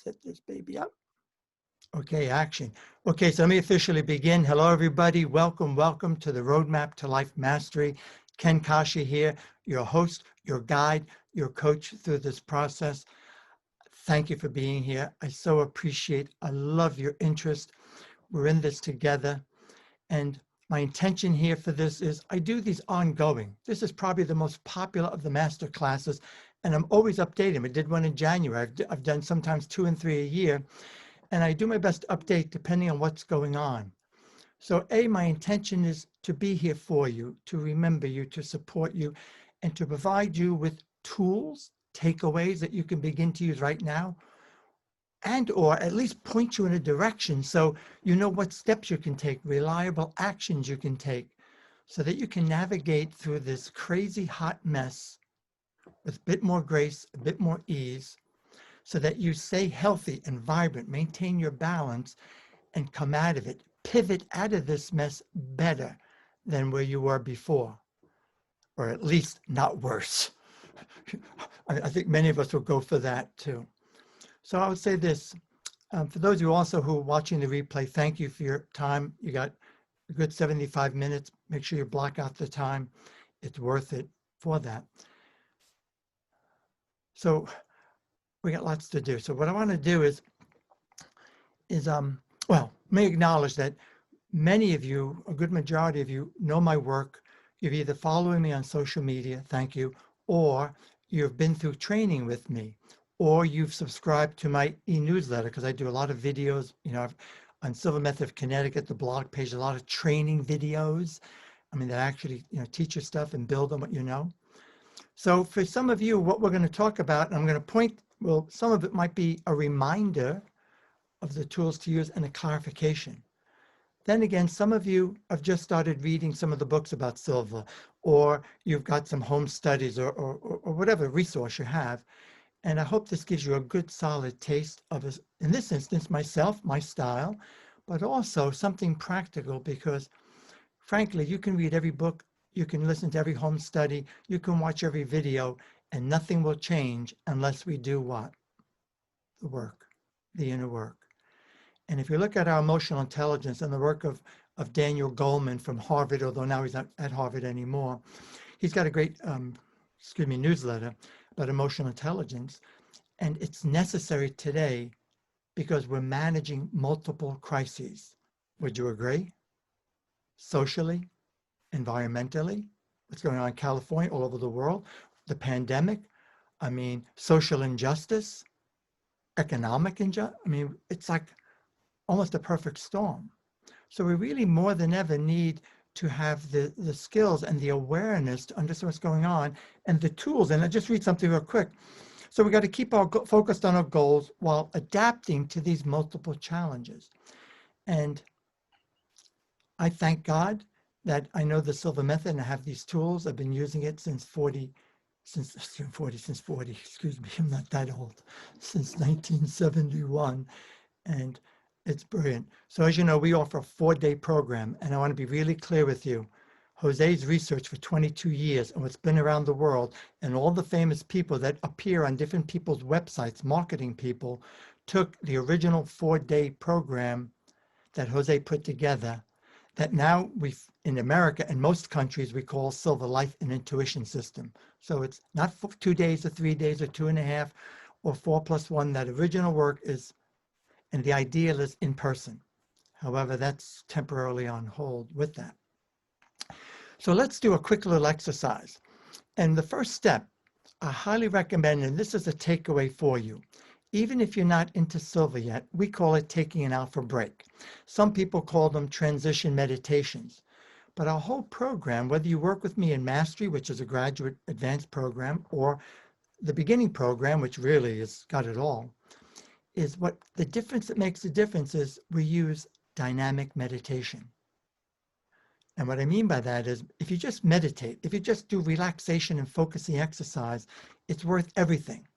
set this baby up. Okay, action. Okay, so let me officially begin. Hello, everybody. Welcome, welcome to the Roadmap to Life Mastery. Ken Coscia here, your host, your guide, your coach through this process. Thank you for being here. I so appreciate, I love your interest. We're in this together. And my intention here for this is I do these ongoing. This is probably the most popular of the master classes, and I'm always updating. I did one in January. I've done sometimes 2 and 3 a year, and I do my best to update depending on what's going on. So my intention is to be here for you, to remember you, to support you, and to provide you with tools, takeaways that you can begin to use right now, and or at least point you in a direction so you know what steps you can take, reliable actions you can take, so that you can navigate through this crazy hot mess with a bit more grace, a bit more ease, so that you stay healthy and vibrant, maintain your balance, and come out of it, pivot out of this mess better than where you were before, or at least not worse. I think many of us will go for that too. So I would say this, for those of you also who are watching the replay, thank you for your time. You got a good 75 minutes. Make sure you block out the time. It's worth it for that. So we got lots to do. So what I want to do is well, let me acknowledge that many of you, a good majority of you, know my work. You've either following me on social media, thank you, or you've been through training with me, or you've subscribed to my e-newsletter, because I do a lot of videos, you know, on Silva Method of Connecticut, the blog page, a lot of training videos. I mean, that actually, you know, teach you stuff and build on what you know. So for some of you, what we're going to talk about, and I'm going to point, well, some of it might be a reminder of the tools to use and a clarification. Then again, some of you have just started reading some of the books about Silva, or you've got some home studies or whatever resource you have. And I hope this gives you a good solid taste of, in this instance, myself, my style, but also something practical, because frankly, you can read every book, you can listen to every home study, you can watch every video, and nothing will change unless we do what? The work, the inner work. And if you look at our emotional intelligence and the work of Daniel Goleman from Harvard, although now he's not at Harvard anymore, he's got a great, newsletter about emotional intelligence. And it's necessary today because we're managing multiple crises. Would you agree? Socially, environmentally, what's going on in California, all over the world, the pandemic, I mean, social injustice, economic injustice. I mean, it's like almost a perfect storm. So we really more than ever need to have the skills and the awareness to understand what's going on and the tools. And I'll just read something real quick. So we got to keep our focused on our goals while adapting to these multiple challenges. And I thank God that I know the Silva Method and I have these tools. I've been using it since 40, excuse me, I'm not that old, since 1971. And it's brilliant. So as you know, we offer a 4-day program, and I want to be really clear with you. Jose's research for 22 years and what's been around the world, and all the famous people that appear on different people's websites, marketing people, took the original 4-day program that Jose put together, that now in America and most countries, we call Silva Life and Intuition System. So it's not 2 days or 3 days or 2.5 or 4+1. That original work is, and the ideal is in person. However, that's temporarily on hold with that. So let's do a quick little exercise. And the first step, I highly recommend, and this is a takeaway for you, even if you're not into Silva yet, we call it taking an alpha break. Some people call them transition meditations. But our whole program, whether you work with me in Mastery, which is a graduate advanced program, or the beginning program, which really has got it all, is what the difference that makes the difference is we use dynamic meditation. And what I mean by that is if you just meditate, if you just do relaxation and focusing exercise, it's worth everything.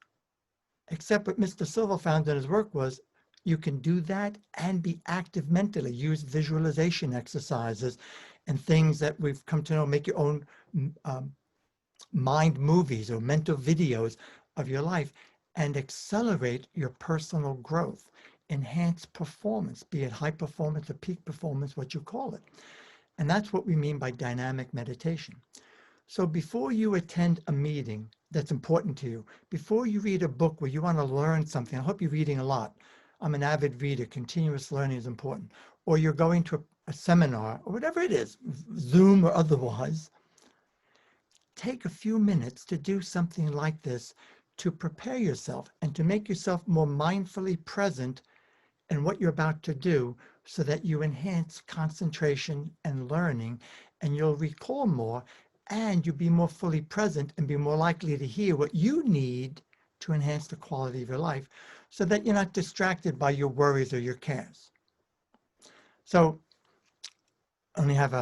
Except what Mr. Silva found in his work was you can do that and be active mentally, use visualization exercises and things that we've come to know, make your own mind movies or mental videos of your life. and accelerate your personal growth, enhance performance, be it high performance or peak performance, what you call it. And that's what we mean by dynamic meditation. So before you attend a meeting that's important to you, before you read a book where you want to learn something, I hope you're reading a lot. I'm an avid reader. Continuous learning is important. Or you're going to a seminar or whatever it is, Zoom or otherwise, take a few minutes to do something like this to prepare yourself and to make yourself more mindfully present in what you're about to do so that you enhance concentration and learning, and you'll recall more, and you'll be more fully present and be more likely to hear what you need to enhance the quality of your life so that you're not distracted by your worries or your cares. So I only have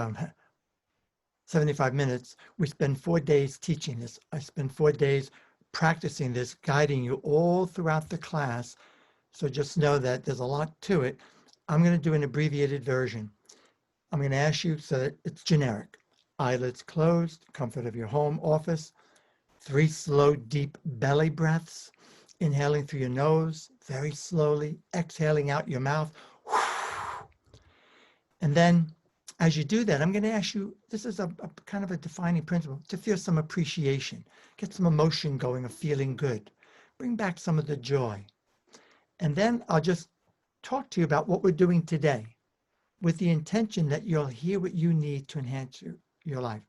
75 minutes. We spend 4 days teaching this. I spend 4 days practicing this, guiding you all throughout the class. So just know that there's a lot to it. I'm going to do an abbreviated version. I'm going to ask you so that it's generic. Eyelids closed, comfort of your home office. 3 slow, deep belly breaths. Inhaling through your nose, very slowly. Exhaling out your mouth. And then as you do that, I'm going to ask you, this is a kind of a defining principle, to feel some appreciation. Get some emotion going of feeling good. Bring back some of the joy. And then I'll just talk to you about what we're doing today with the intention that you'll hear what you need to enhance your life.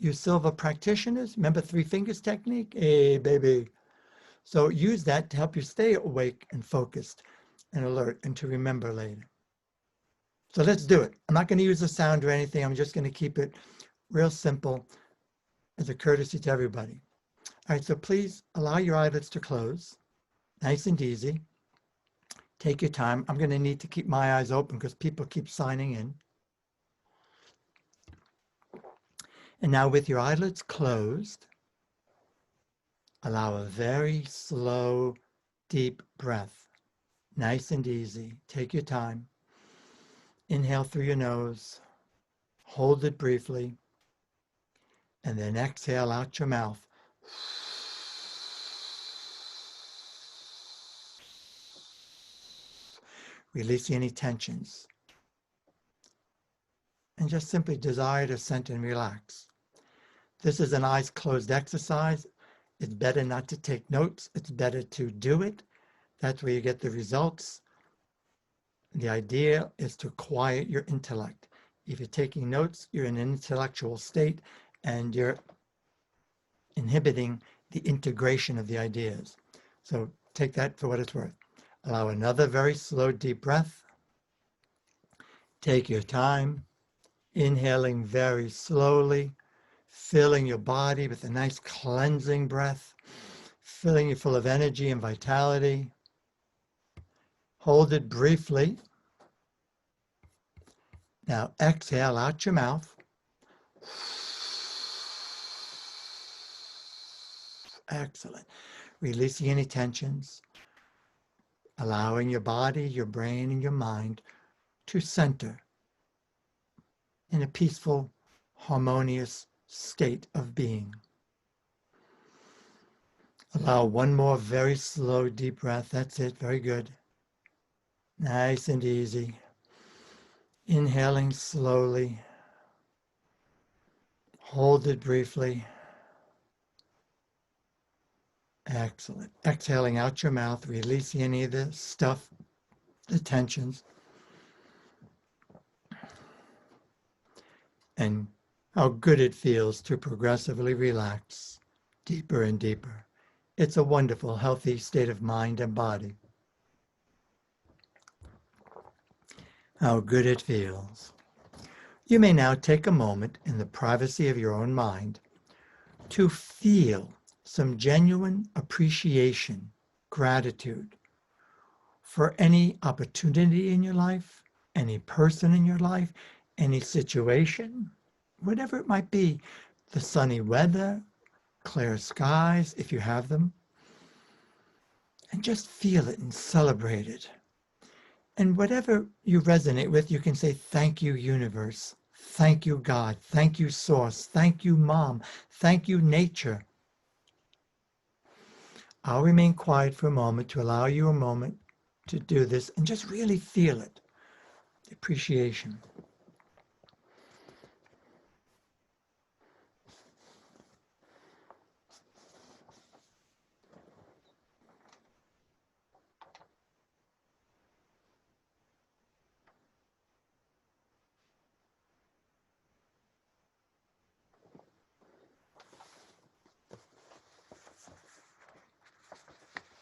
You Silva practitioners, remember 3 fingers technique? Hey, baby. So use that to help you stay awake and focused and alert and to remember later. So let's do it. I'm not going to use a sound or anything. I'm just going to keep it real simple as a courtesy to everybody. All right, so please allow your eyelids to close. Nice and easy. Take your time. I'm going to need to keep my eyes open because people keep signing in. And now with your eyelids closed, allow a very slow, deep breath. Nice and easy. Take your time. Inhale through your nose. Hold it briefly. And then exhale out your mouth. Release any tensions. And just simply desire to center and relax. This is an eyes closed exercise. It's better not to take notes. It's better to do it. That's where you get the results. The idea is to quiet your intellect. If you're taking notes, you're in an intellectual state and you're inhibiting the integration of the ideas. So take that for what it's worth. Allow another very slow, deep breath. Take your time, inhaling very slowly, filling your body with a nice cleansing breath, filling you full of energy and vitality. Hold it briefly. Now exhale out your mouth. Excellent. Releasing any tensions, allowing your body, your brain, and your mind to center in a peaceful, harmonious state of being. Allow one more very slow, deep breath. That's it. Very good. Nice and easy. Inhaling slowly. Hold it briefly. Excellent. Exhaling out your mouth, releasing any of the stuff, the tensions. And how good it feels to progressively relax deeper and deeper. It's a wonderful, healthy state of mind and body. How good it feels. You may now take a moment in the privacy of your own mind to feel some genuine appreciation, gratitude for any opportunity in your life, any person in your life, any situation, whatever it might be, the sunny weather, clear skies, if you have them, and just feel it and celebrate it. And whatever you resonate with, you can say, thank you, universe. Thank you, God. Thank you, source. Thank you, mom. Thank you, nature. I'll remain quiet for a moment to allow you a moment to do this and just really feel it. The appreciation.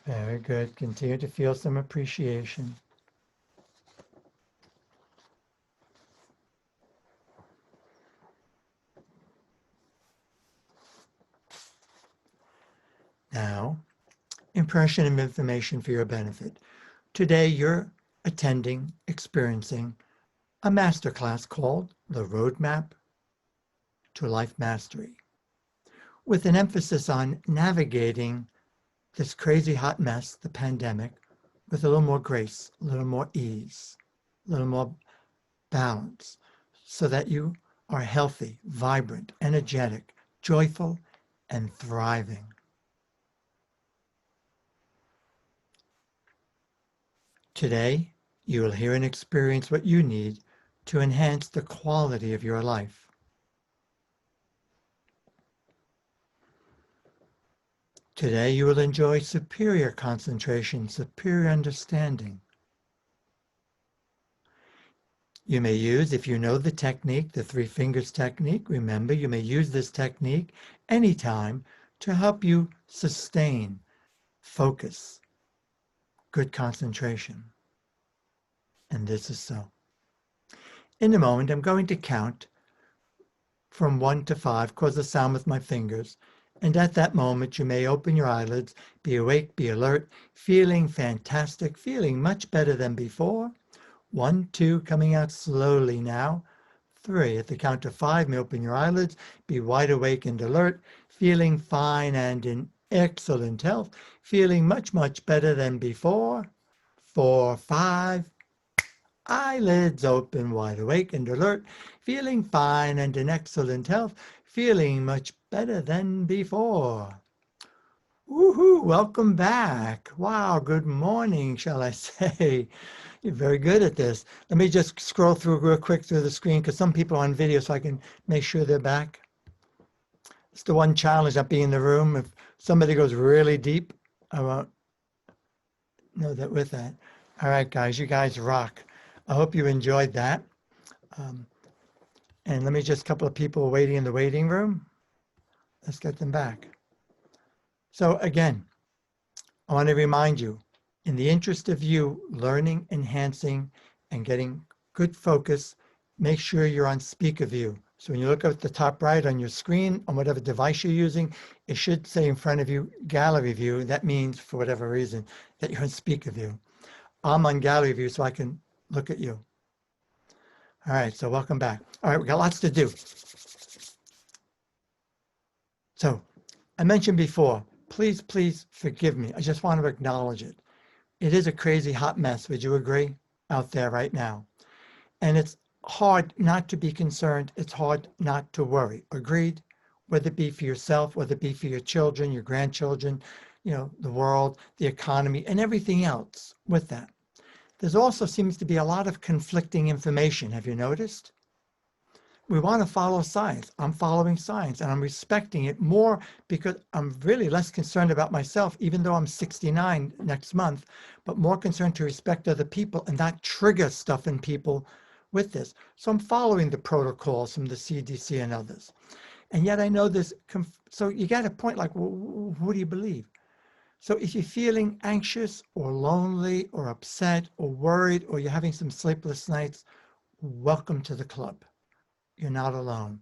Very good. Continue to feel some appreciation. Now, impression of information for your benefit. Today, you're experiencing a masterclass called The RoadMap to Life Mastery, with an emphasis on navigating this crazy hot mess, the pandemic, with a little more grace, a little more ease, a little more balance, so that you are healthy, vibrant, energetic, joyful, and thriving. Today, you will hear and experience what you need to enhance the quality of your life. Today, you will enjoy superior concentration, superior understanding. You may use, if you know the technique, the 3 fingers technique, remember, you may use this technique anytime to help you sustain, focus, good concentration. And this is so. In a moment, I'm going to count from 1 to 5, cause a sound with my fingers. And at that moment, you may open your eyelids, be awake, be alert, feeling fantastic, feeling much better than before. 1, 2, coming out slowly now. 3, at the count of 5, you may open your eyelids, be wide awake and alert, feeling fine and in excellent health, feeling much, much better than before. 4, 5, eyelids open, wide awake and alert, feeling fine and in excellent health, feeling much better than before. Woohoo, welcome back. Wow, good morning, shall I say. You're very good at this. Let me just scroll through real quick through the screen because some people are on video so I can make sure they're back. It's the one challenge, not being in the room. If somebody goes really deep, I won't know that with that. All right, guys, you guys rock. I hope you enjoyed that. And let me just, a couple of people waiting in the waiting room. Let's get them back. So again, I want to remind you, in the interest of you learning, enhancing, and getting good focus, make sure you're on speaker view. So when you look at the top right on your screen, on whatever device you're using, it should say in front of you, gallery view. That means, for whatever reason, that you're on speaker view. I'm on gallery view so I can look at you. All right, so welcome back. All right, we got lots to do. So I mentioned before, please, please forgive me. I just want to acknowledge it. It is a crazy hot mess, would you agree, out there right now? And it's hard not to be concerned. It's hard not to worry. Agreed? Whether it be for yourself, whether it be for your children, your grandchildren, the world, the economy, and everything else with that. There also seems to be a lot of conflicting information. Have you noticed? We want to follow science. I'm following science and I'm respecting it more because I'm really less concerned about myself, even though I'm 69 next month, but more concerned to respect other people and not trigger stuff in people with this. So I'm following the protocols from the CDC and others. And yet I know this, so you got a point like, well, what do you believe? So if you're feeling anxious or lonely or upset or worried or you're having some sleepless nights, welcome to the club. You're not alone.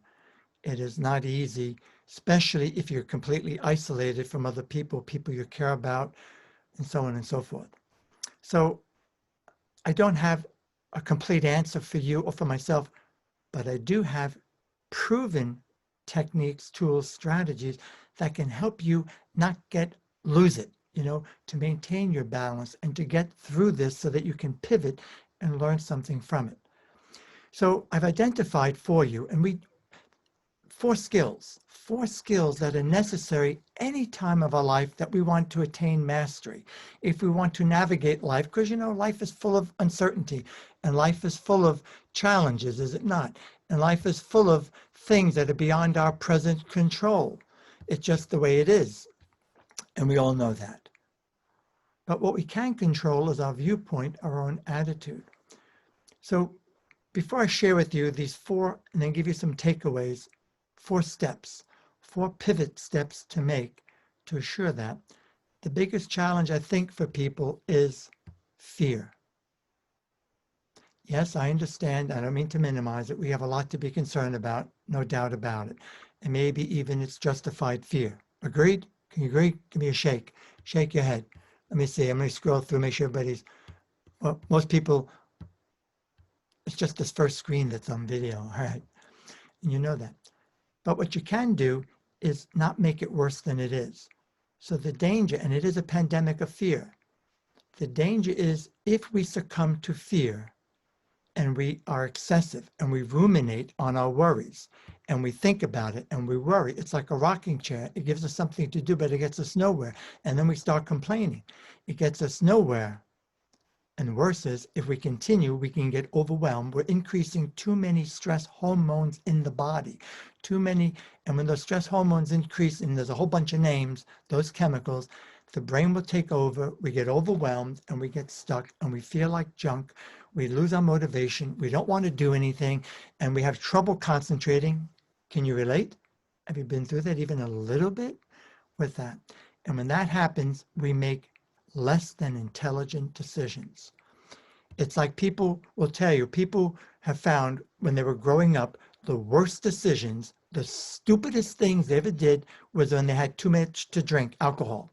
It is not easy, especially if you're completely isolated from other people, people you care about, and so on and so forth. So I don't have a complete answer for you or for myself, but I do have proven techniques, tools, strategies that can help you not lose it, to maintain your balance and to get through this so that you can pivot and learn something from it. So I've identified for you, and four skills that are necessary any time of our life that we want to attain mastery. If we want to navigate life, because life is full of uncertainty and life is full of challenges, is it not? And life is full of things that are beyond our present control. It's just the way it is. And we all know that. But what we can control is our viewpoint, our own attitude. So before I share with you these four, and then give you some takeaways, 4 steps, 4 pivot steps to make to assure that, the biggest challenge I think for people is fear. Yes, I understand. I don't mean to minimize it. We have a lot to be concerned about, no doubt about it. And maybe even it's justified fear. Agreed? Can you agree? Give me a shake. Shake your head. Let me see. I'm going to scroll through, make sure everybody's, well, most people, it's just this first screen that's on video. All right. And you know that. But what you can do is not make it worse than it is. So the danger, and it is a pandemic of fear, the danger is if we succumb to fear and we are excessive and we ruminate on our worries and we think about it and we worry, it's like a rocking chair. It gives us something to do, but it gets us nowhere. And then we start complaining. It gets us nowhere. And worse is, if we continue, we can get overwhelmed. We're increasing too many stress hormones in the body. Too many, and when those stress hormones increase, and there's a whole bunch of names, those chemicals, the brain will take over, we get overwhelmed, and we get stuck, and we feel like junk. We lose our motivation, we don't want to do anything, and we have trouble concentrating. Can you relate? Have you been through that even a little bit with that? And when that happens, we make less than intelligent decisions. It's like people will tell you, people have found when they were growing up, the worst decisions, the stupidest things they ever did was when they had too much to drink, alcohol.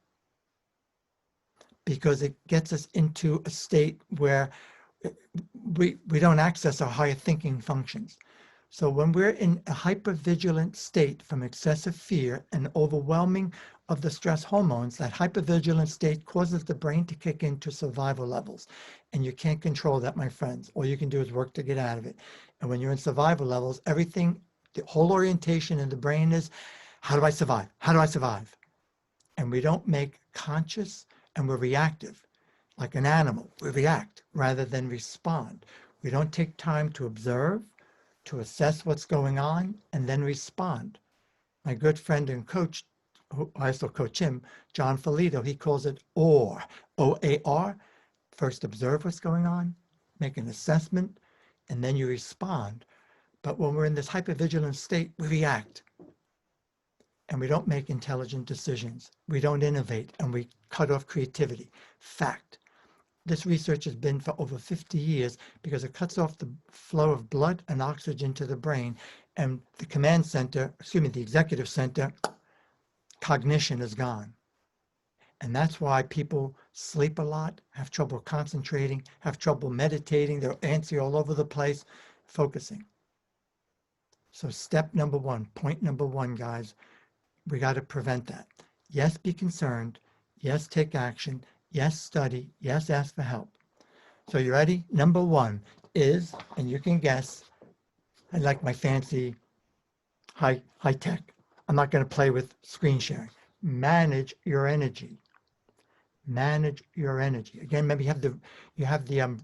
Because it gets us into a state where we don't access our higher thinking functions. So when we're in a hypervigilant state from excessive fear and overwhelming of the stress hormones, that hypervigilant state causes the brain to kick into survival levels. And you can't control that, my friends. All you can do is work to get out of it. And when you're in survival levels, everything, the whole orientation in the brain is, how do I survive? How do I survive? And we don't make conscious, and we're reactive. Like an animal, we react rather than respond. We don't take time to observe, to assess what's going on, and then respond. My good friend and coach, who I also coach him, John Felito, he calls it OAR, O-A-R. First observe what's going on, make an assessment, and then you respond. But when we're in this hypervigilant state, we react. And we don't make intelligent decisions. We don't innovate, and we cut off creativity. Fact. This research has been for over 50 years because it cuts off the flow of blood and oxygen to the brain, and the command center, the executive center, cognition is gone. And that's why people sleep a lot, have trouble concentrating, have trouble meditating, they're antsy all over the place, focusing. So step number 1, point number 1, guys, we got to prevent that. Yes, be concerned. Yes, take action. Yes, study. Yes, ask for help. So you ready? Number 1 is, and you can guess, I like my fancy high tech. I'm not going to play with screen sharing. Manage your energy. Manage your energy. Again, maybe you have the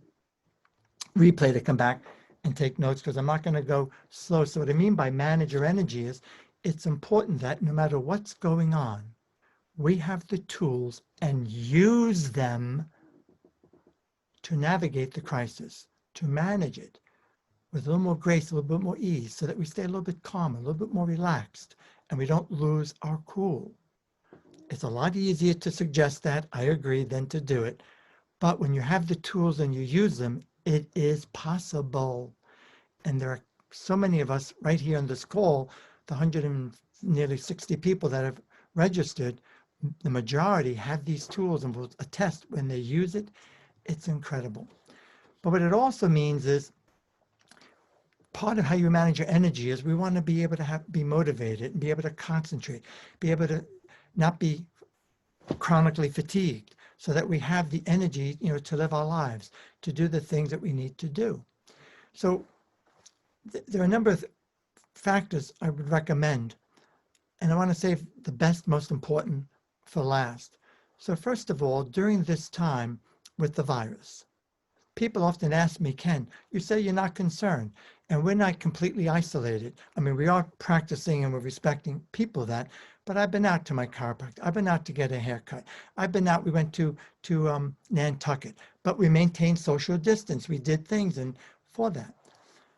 replay to come back and take notes, because I'm not going to go slow. So what I mean by manage your energy is, it's important that no matter what's going on, we have the tools and use them to navigate the crisis, to manage it with a little more grace, a little bit more ease, so that we stay a little bit calmer, a little bit more relaxed, and we don't lose our cool. It's a lot easier to suggest that, I agree, than to do it. But when you have the tools and you use them, it is possible. And there are so many of us right here on this call, the 160 people that have registered, the majority have these tools and will attest when they use it, it's incredible. But what it also means is, part of how you manage your energy is we want to be able to be motivated and be able to concentrate, be able to not be chronically fatigued, so that we have the energy, to live our lives, to do the things that we need to do. So there are a number of factors I would recommend. And I want to save the best, most important for last. So first of all, during this time with the virus, people often ask me, Ken, you say you're not concerned, and we're not completely isolated. I mean, we are practicing and we're respecting people that, but I've been out to my chiropractor. I've been out to get a haircut. I've been out, we went to Nantucket, but we maintained social distance. We did things and for that.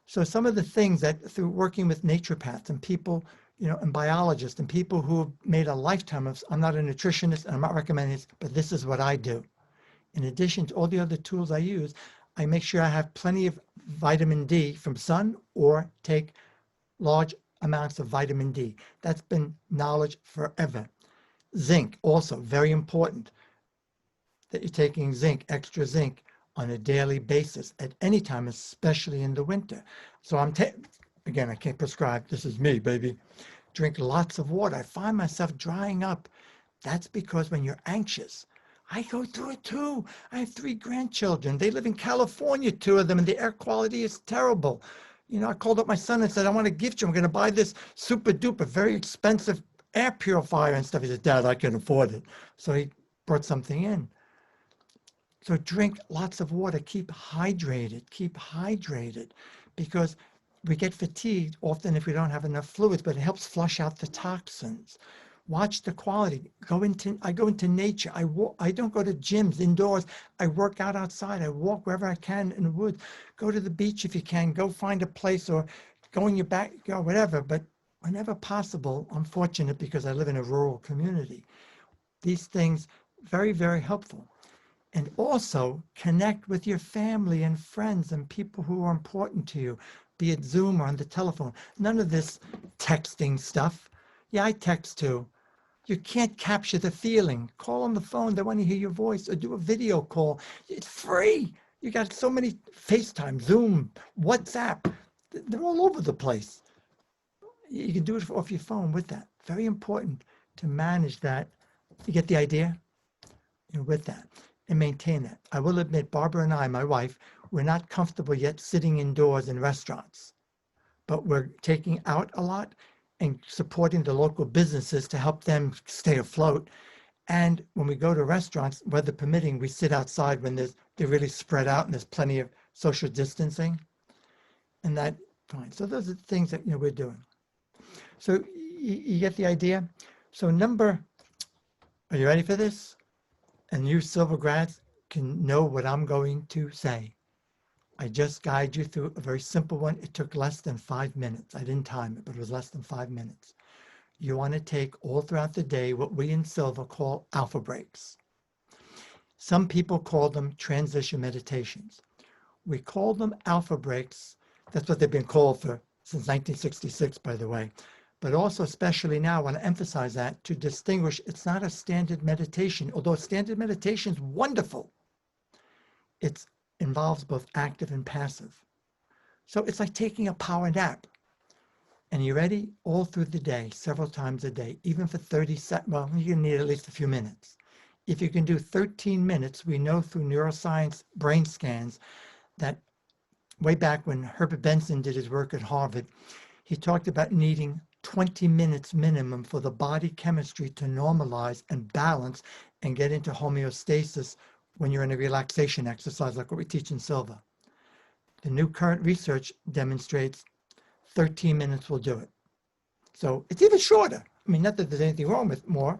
So some of the things that through working with naturopaths and people, and biologists and people who have made a lifetime of, I'm not a nutritionist and I'm not recommending this, but this is what I do. In addition to all the other tools I use, I make sure I have plenty of vitamin D from sun or take large amounts of vitamin D. That's been knowledge forever. Zinc, also very important that you're taking zinc, extra zinc on a daily basis at any time, especially in the winter. So again, I can't prescribe, this is me, baby. Drink lots of water. I find myself drying up. That's because when you're anxious, I go through it too. I have 3 grandchildren. They live in California, 2 of them, and the air quality is terrible. I called up my son and said, I want to gift you. I'm going to buy this super duper, very expensive air purifier and stuff. He said, Dad, I can afford it. So he brought something in. So drink lots of water. Keep hydrated. Keep hydrated because we get fatigued often if we don't have enough fluids, but it helps flush out the toxins. Watch the quality. I go into nature. I don't go to gyms indoors. I work out outside. I walk wherever I can in the woods. Go to the beach if you can. Go find a place or go in your backyard, whatever. But whenever possible, I'm fortunate because I live in a rural community. These things, very, very helpful. And also connect with your family and friends and people who are important to you, be it Zoom or on the telephone. None of this texting stuff. Yeah, I text too. You can't capture the feeling. Call on the phone. They want to hear your voice or do a video call. It's free. You got so many FaceTime, Zoom, WhatsApp. They're all over the place. You can do it off your phone with that. Very important to manage that. You get the idea? With that. And maintain that. I will admit, Barbara and I, my wife, we're not comfortable yet sitting indoors in restaurants, but we're taking out a lot and supporting the local businesses to help them stay afloat. And when we go to restaurants, weather permitting, we sit outside when they're really spread out and there's plenty of social distancing. And that, fine. So those are the things that we're doing. So you get the idea? So are you ready for this? And you Silva grads can know what I'm going to say. I just guide you through a very simple one. It took less than 5 minutes. I didn't time it, but it was less than 5 minutes. You want to take all throughout the day what we in Silva call alpha breaks. Some people call them transition meditations. We call them alpha breaks. That's what they've been called since 1966, by the way. But also, especially now, I want to emphasize that to distinguish, it's not a standard meditation, although standard meditation is wonderful. It involves both active and passive. So it's like taking a power nap. And you're ready all through the day, several times a day, even for 30 seconds. Well, you're going to need at least a few minutes. If you can do 13 minutes, we know through neuroscience brain scans that way back when Herbert Benson did his work at Harvard, he talked about needing 20 minutes minimum for the body chemistry to normalize and balance and get into homeostasis when you're in a relaxation exercise like what we teach in Silva. The new current research demonstrates 13 minutes will do it. So it's even shorter. I mean, not that there's anything wrong with more,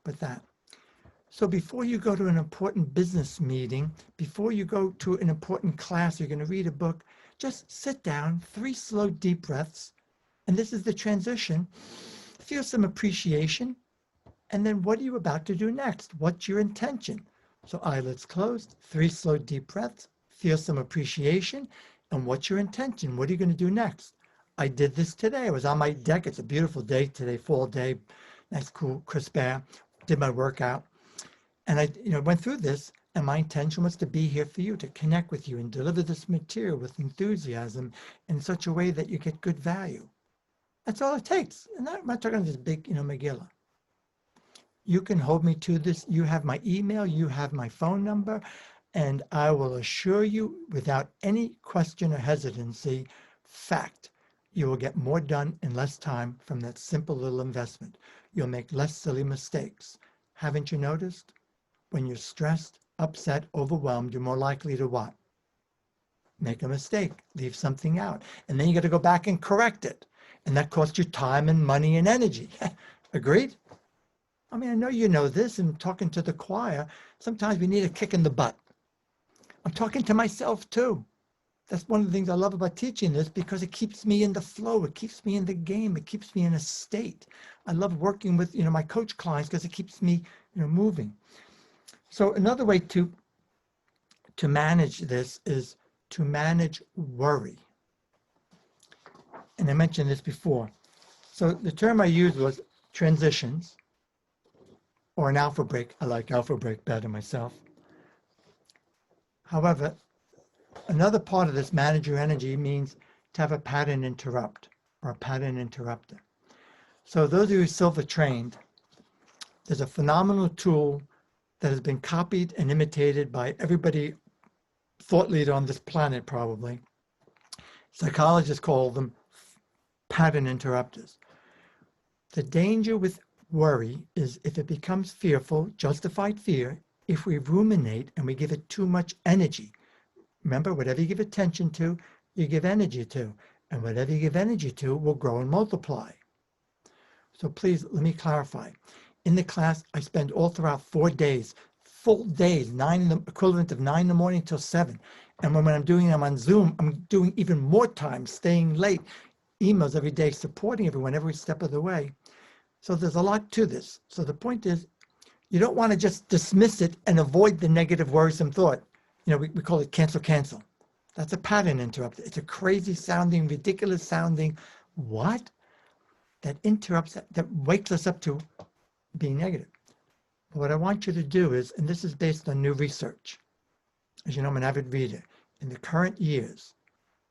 but that. So before you go to an important business meeting, before you go to an important class, you're going to read a book, just sit down, 3 slow, deep breaths. And this is the transition. Feel some appreciation. And then what are you about to do next? What's your intention? So eyelids closed, 3 slow, deep breaths. Feel some appreciation. And what's your intention? What are you going to do next? I did this today. I was on my deck. It's a beautiful day today, fall day, nice, cool, crisp air. Did my workout. And I went through this. And my intention was to be here for you, to connect with you and deliver this material with enthusiasm in such a way that you get good value. That's all it takes. And I'm not talking this big, Megillah. You can hold me to this. You have my email. You have my phone number. And I will assure you, without any question or hesitancy, fact, You will get more done in less time from that simple little investment. You'll make less silly mistakes. Haven't you noticed? When you're stressed, upset, overwhelmed, you're more likely to what? Make a mistake, leave something out. And then you got to go back and correct it. And that costs you time and money and energy. Agreed? I mean, I know you know this, and talking to the choir, sometimes we need a kick in the butt. I'm talking to myself too. That's one of the things I love about teaching this, because it keeps me in the flow. It keeps me in the game. It keeps me in a state. I love working with, my coach clients, because it keeps me, moving. So another way to manage this is to manage worry. And I mentioned this before. So the term I used was transitions, or an alpha break. I like alpha break better myself. However, another part of this, manage your energy, means to have a pattern interrupt, or a pattern interrupter. So those of you who are Silva trained, there's a phenomenal tool that has been copied and imitated by everybody, thought leader on this planet probably. Psychologists call them pattern interrupters. The danger with worry is if it becomes fearful, justified fear, if we ruminate and we give it too much energy. Remember, whatever you give attention to, you give energy to. And whatever you give energy to will grow and multiply. So please, let me clarify. In the class, I spend all throughout 4 days, full days, equivalent of 9 in the morning till 7. And when I'm doing them on Zoom, I'm doing even more time, staying late, emails every day, supporting everyone every step of the way. So there's a lot to this. So the point is, you don't want to just dismiss it and avoid the negative, worrisome thought. We call it cancel. That's a pattern interrupter. It's a crazy sounding, ridiculous sounding what? That interrupts, that wakes us up to being negative. But what I want you to do is, and this is based on new research. As you know, I'm an avid reader. In the current years,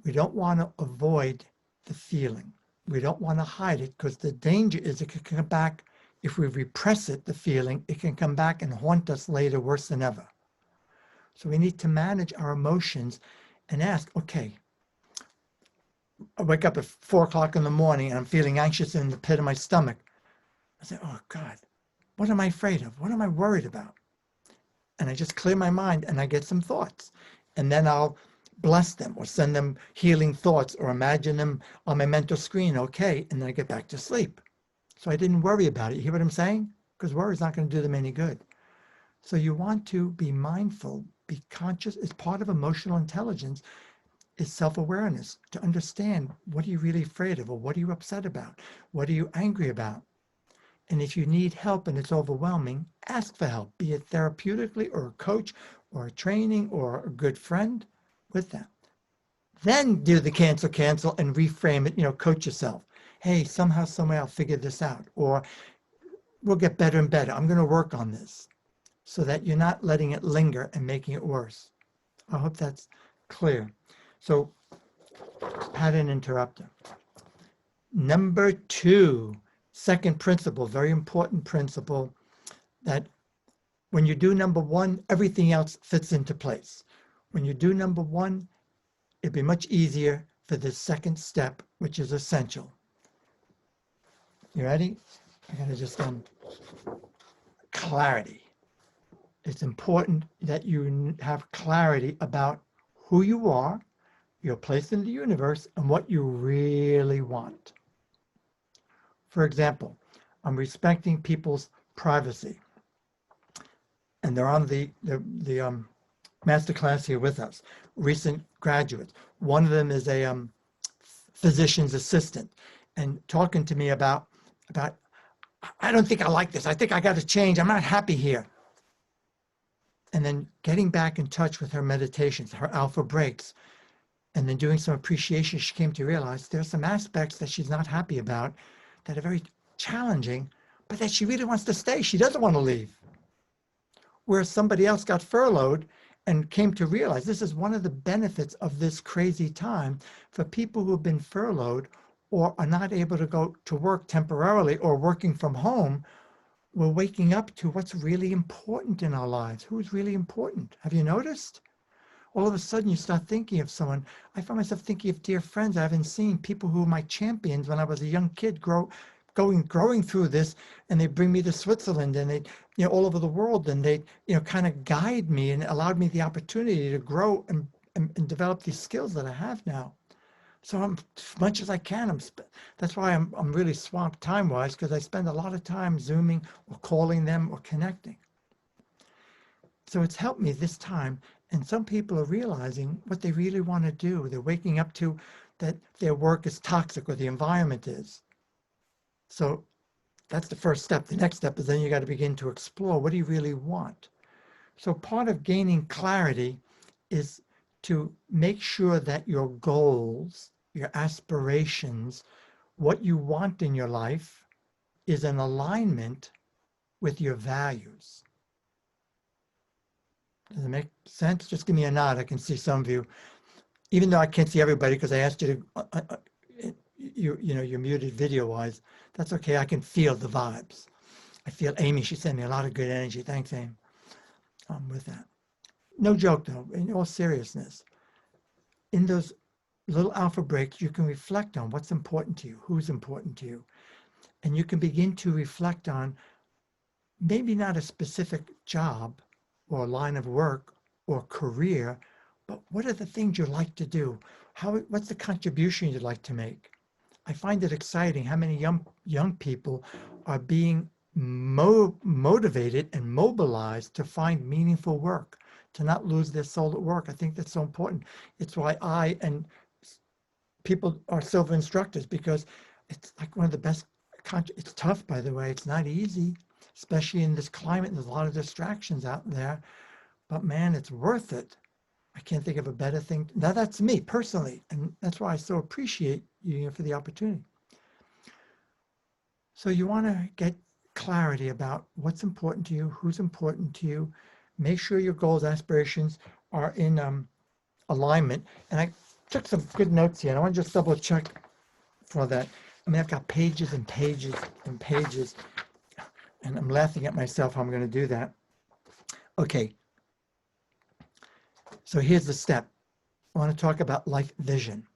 we don't want to avoid the feeling. We don't want to hide it, because the danger is it can come back. If we repress it, the feeling, it can come back and haunt us later worse than ever. So we need to manage our emotions and ask, okay, I wake up at 4 o'clock in the morning and I'm feeling anxious in the pit of my stomach. I say, oh God, what am I afraid of? What am I worried about? And I just clear my mind and I get some thoughts. And then I'll bless them or send them healing thoughts or imagine them on my mental screen. Okay. And then I get back to sleep. So I didn't worry about it. You hear what I'm saying? Because worry is not going to do them any good. So you want to be mindful, be conscious. It's part of emotional intelligence, is self-awareness, to understand what are you really afraid of, or what are you upset about? What are you angry about? And if you need help and it's overwhelming, ask for help, be it therapeutically or a coach or a training or a good friend with that. Then do the cancel and reframe it, coach yourself. Hey, somehow, some way I'll figure this out, or we'll get better and better. I'm going to work on this, so that you're not letting it linger and making it worse. I hope that's clear. So, pattern interrupter. Number 2, second principle, very important principle, that when you do number 1, everything else fits into place. When you do number 1, it'd be much easier for the second step, which is essential. You ready? I gotta just clarity. It's important that you have clarity about who you are, your place in the universe, and what you really want. For example, I'm respecting people's privacy, and they're on the master class here with us, recent graduates. One of them is a physician's assistant, and talking to me about, I don't think I like this. I think I got to change. I'm not happy here. And then getting back in touch with her meditations, her alpha breaks, and then doing some appreciation, she came to realize there's some aspects that she's not happy about that are very challenging, but that she really wants to stay. She doesn't want to leave. Where somebody else got furloughed and came to realize this is one of the benefits of this crazy time for people who have been furloughed or are not able to go to work temporarily or working from home. We're waking up to what's really important in our lives. Who's really important? Have you noticed? all of a sudden you start thinking of someone. I find myself thinking of dear friends I haven't seen, people who were my champions when I was a young kid, growing through this, and they bring me to Switzerland, and they, all over the world, and they, kind of guide me and allowed me the opportunity to grow and develop these skills that I have now. So as much as I can, that's why I'm really swamped time-wise, because I spend a lot of time Zooming or calling them or connecting. So it's helped me this time. And some people are realizing what they really want to do. They're waking up to that their work is toxic or the environment is. So that's the first step. The next step is then you got to begin to explore, what do you really want? So part of gaining clarity is to make sure that your goals, your aspirations, what you want in your life is in alignment with your values. Does it make sense? Just give me a nod. I can see some of you, even though I can't see everybody because I asked you to, you're muted video-wise. That's okay. I can feel the vibes. I feel Amy. She sent me a lot of good energy. Thanks, Amy. With that. No joke, though. In all seriousness, in those little alpha breaks, you can reflect on what's important to you, who's important to you, and you can begin to reflect on maybe not a specific job or line of work or career, but what are the things you like to do? What's the contribution you'd like to make? I find it exciting how many young people are being motivated and mobilized to find meaningful work, to not lose their soul at work. I think that's so important. It's why I and people are Silva instructors, because it's like one of the best. It's tough, by the way. It's not easy, especially in this climate. There's a lot of distractions out there, but man, it's worth it. I can't think of a better thing. Now that's me personally, and that's why I so appreciate you for the opportunity. So you want to get clarity about what's important to you, who's important to you. Make sure your goals, aspirations are in alignment. And I took some good notes here, and I want to just double check for that. I mean, I've got pages and pages and pages, and I'm laughing at myself how I'm going to do that. Okay. So here's the step. I want to talk about life vision.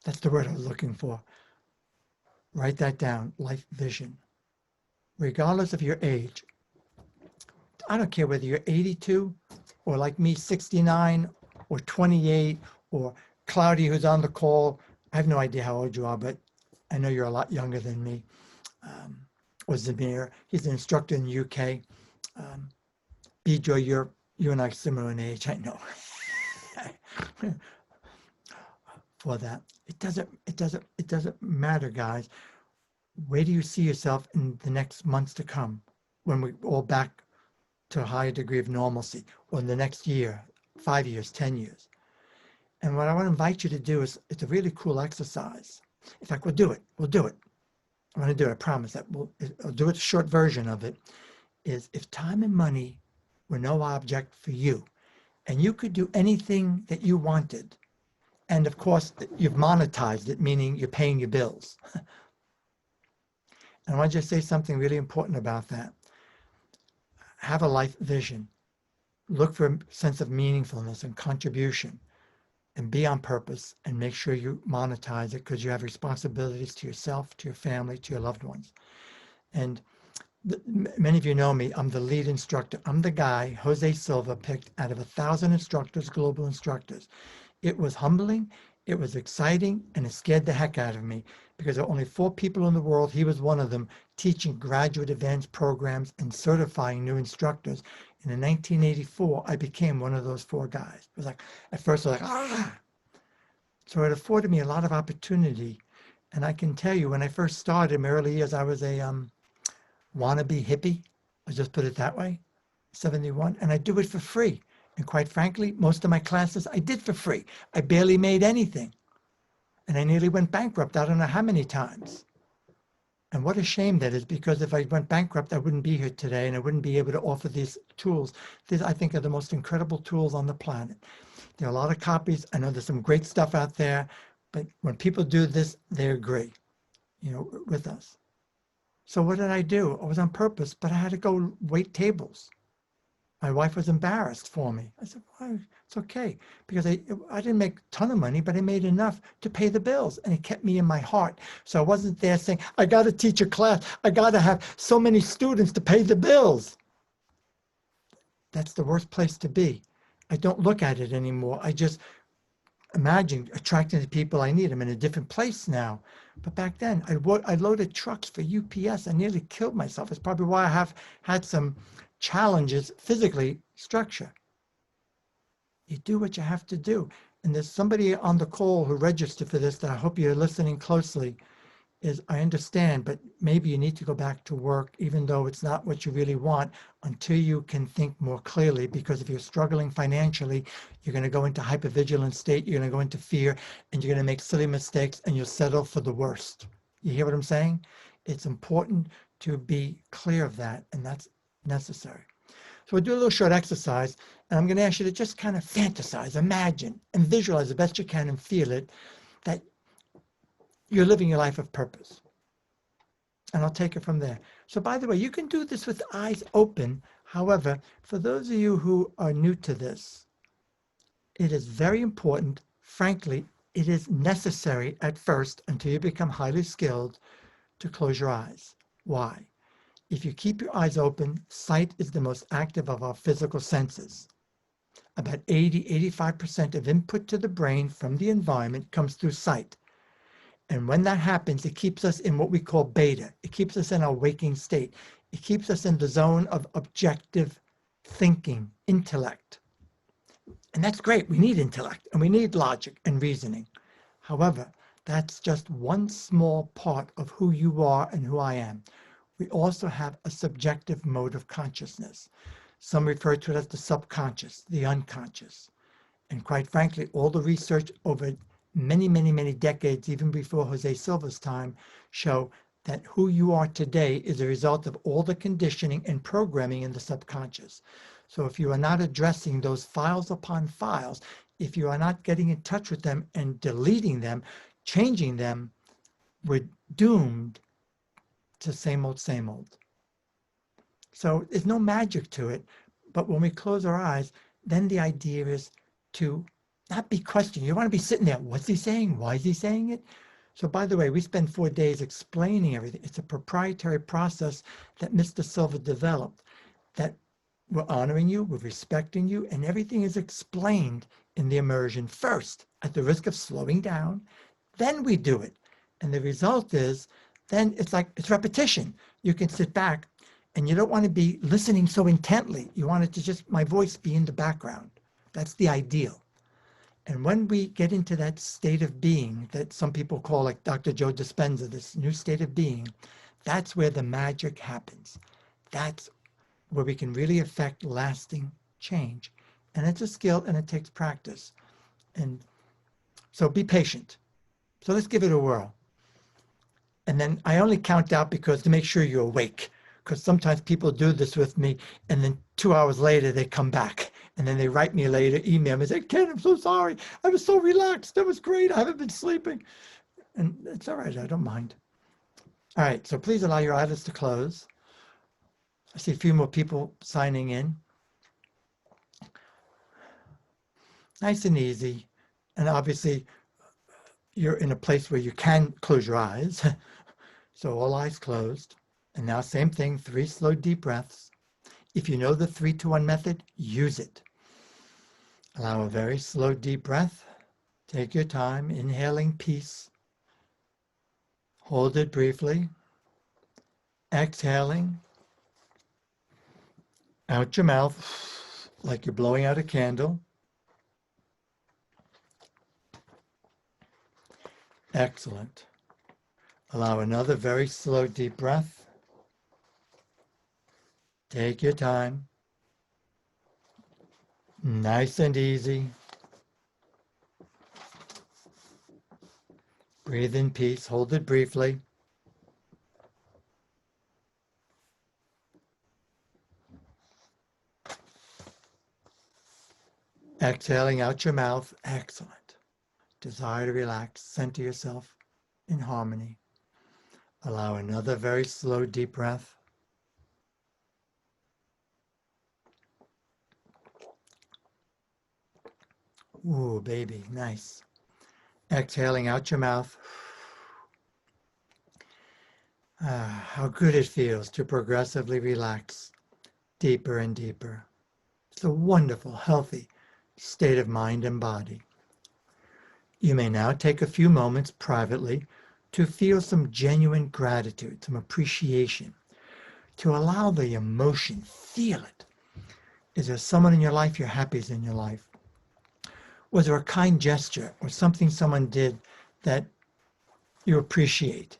That's the word I was looking for. Write that down, life vision. Regardless of your age, I don't care whether you're 82 or like me, 69 or 28, or Cloudy, who's on the call. I have no idea how old you are, but I know you're a lot younger than me. Or Zamir, he's an instructor in the UK. Bijoy, you and I are similar in age, I know. For that, it doesn't matter, guys. Where do you see yourself in the next months to come, when we're all back to a higher degree of normalcy, or in the next year, 5 years, 10 years? And what I want to invite you to do is, it's a really cool exercise. In fact, we'll do it. I want to do it. I promise that I'll do it. A short version of it is, if time and money were no object for you, and you could do anything that you wanted, and of course you've monetized it, meaning you're paying your bills. And I want to just say something really important about that. Have a life vision. Look for a sense of meaningfulness and contribution, and be on purpose, and make sure you monetize it, because you have responsibilities to yourself, to your family, to your loved ones. And many of you know me. I'm the lead instructor. I'm the guy Jose Silva picked out of 1,000 instructors, global instructors. It was humbling, it was exciting, and it scared the heck out of me, because there are only 4 people in the world, he was one of them, teaching graduate advanced programs and certifying new instructors. And in 1984, I became one of those 4 guys. It was like, at first I was like, ah! So it afforded me a lot of opportunity. And I can tell you, when I first started in my early years, I was a wannabe hippie. I'll just put it that way, 71, and I do it for free. And quite frankly, most of my classes I did for free. I barely made anything. And I nearly went bankrupt, I don't know how many times. And what a shame that is, because if I went bankrupt, I wouldn't be here today, and I wouldn't be able to offer these tools. These, I think, are the most incredible tools on the planet. There are a lot of copies. I know there's some great stuff out there, but when people do this, they agree, with us. So what did I do? I was on purpose, but I had to go wait tables. My wife was embarrassed for me. I said, well, it's okay, because I didn't make a ton of money, but I made enough to pay the bills, and it kept me in my heart. So I wasn't there saying, I got to teach a class. I got to have so many students to pay the bills. That's the worst place to be. I don't look at it anymore. I just imagine attracting the people I need. I'm in a different place now. But back then, I loaded trucks for UPS. I nearly killed myself. It's probably why I have had some challenges physically. Structure. You do what you have to do. And there's somebody on the call who registered for this that I hope you're listening closely. Is I understand, but maybe you need to go back to work, even though it's not what you really want, until you can think more clearly. Because if you're struggling financially, you're going to go into hypervigilant state, you're going to go into fear, and you're going to make silly mistakes, and you'll settle for the worst. You hear what I'm saying? It's important to be clear of that, and that's necessary. So we'll do a little short exercise, and I'm going to ask you to just kind of fantasize, imagine, and visualize the best you can and feel it, that you're living your life of purpose. And I'll take it from there. So by the way, you can do this with eyes open. However, for those of you who are new to this, it is very important. Frankly, it is necessary at first, until you become highly skilled, to close your eyes. Why? If you keep your eyes open, sight is the most active of our physical senses. About 80–85% of input to the brain from the environment comes through sight. And when that happens, it keeps us in what we call beta. It keeps us in our waking state. It keeps us in the zone of objective thinking, intellect. And that's great. We need intellect, and we need logic and reasoning. However, that's just one small part of who you are and who I am. We also have a subjective mode of consciousness. Some refer to it as the subconscious, the unconscious. And quite frankly, all the research over many decades, even before Jose Silva's time, show that who you are today is a result of all the conditioning and programming in the subconscious. So if you are not addressing those files upon files, if you are not getting in touch with them and deleting them, changing them, we're doomed to same old, same old. So there's no magic to it. But when we close our eyes, then the idea is to not be questioning. You want to be sitting there. What's he saying? Why is he saying it? So by the way, we spend 4 days explaining everything. It's a proprietary process that Mr. Silva developed, that we're honoring you, we're respecting you, and everything is explained in the immersion first, at the risk of slowing down. Then we do it. And the result is, then it's repetition. You can sit back, and you don't want to be listening so intently. You want it to just, my voice be in the background. That's the ideal. And when we get into that state of being that some people call, like Dr. Joe Dispenza, this new state of being, that's where the magic happens. That's where we can really affect lasting change. And it's a skill, and it takes practice. And so be patient. So let's give it a whirl. And then I only count out because to make sure you're awake, because sometimes people do this with me, and then 2 hours later they come back, and then they write me later, email me, and say, Ken, I'm so sorry. I was so relaxed. That was great. I haven't been sleeping. And it's all right. I don't mind. All right. So please allow your eyelids to close. I see a few more people signing in. Nice and easy. And obviously, you're in a place where you can close your eyes. So all eyes closed. And now same thing, 3 slow, deep breaths. If you know the 3-2-1 method, use it. Allow a very slow, deep breath. Take your time, inhaling peace. Hold it briefly. Exhaling out your mouth like you're blowing out a candle. Excellent. Allow another very slow, deep breath. Take your time. Nice and easy. Breathe in peace. Hold it briefly. Exhaling out your mouth. Excellent. Desire to relax. Center yourself in harmony. Allow another very slow, deep breath. Ooh, baby, nice. Exhaling out your mouth. How good it feels to progressively relax deeper and deeper. It's a wonderful, healthy state of mind and body. You may now take a few moments privately to feel some genuine gratitude, some appreciation, to allow the emotion, feel it. Is there someone in your life you're happy is in your life? Was there a kind gesture or something someone did that you appreciate?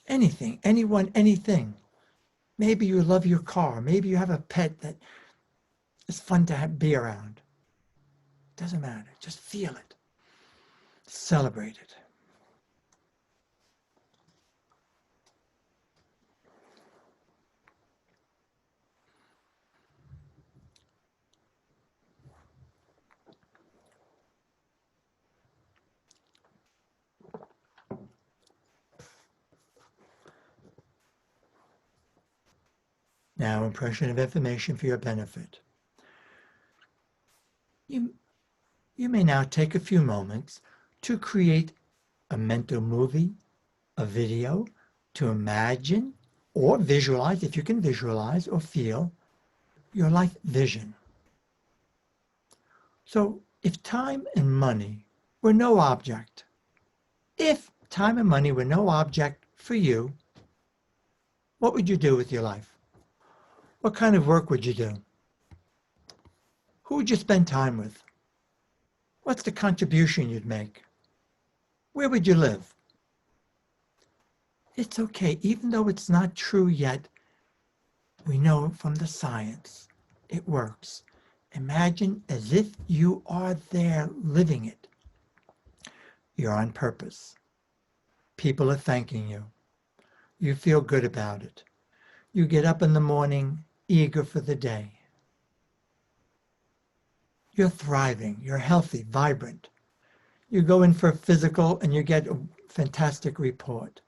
Anything, anyone, anything. Maybe you love your car. Maybe you have a pet that is fun to be around. Doesn't matter. Just feel it. Celebrate it. Now, impression of information for your benefit. You may now take a few moments to create a mental movie, a video, to imagine or visualize, if you can visualize or feel, your life vision. So if time and money were no object, if time and money were no object for you, what would you do with your life? What kind of work would you do? Who would you spend time with? What's the contribution you'd make? Where would you live? It's okay, even though it's not true yet, we know from the science it works. Imagine as if you are there living it. You're on purpose. People are thanking you. You feel good about it. You get up in the morning eager for the day. You're thriving. You're healthy, vibrant. You go in for a physical and you get a fantastic report.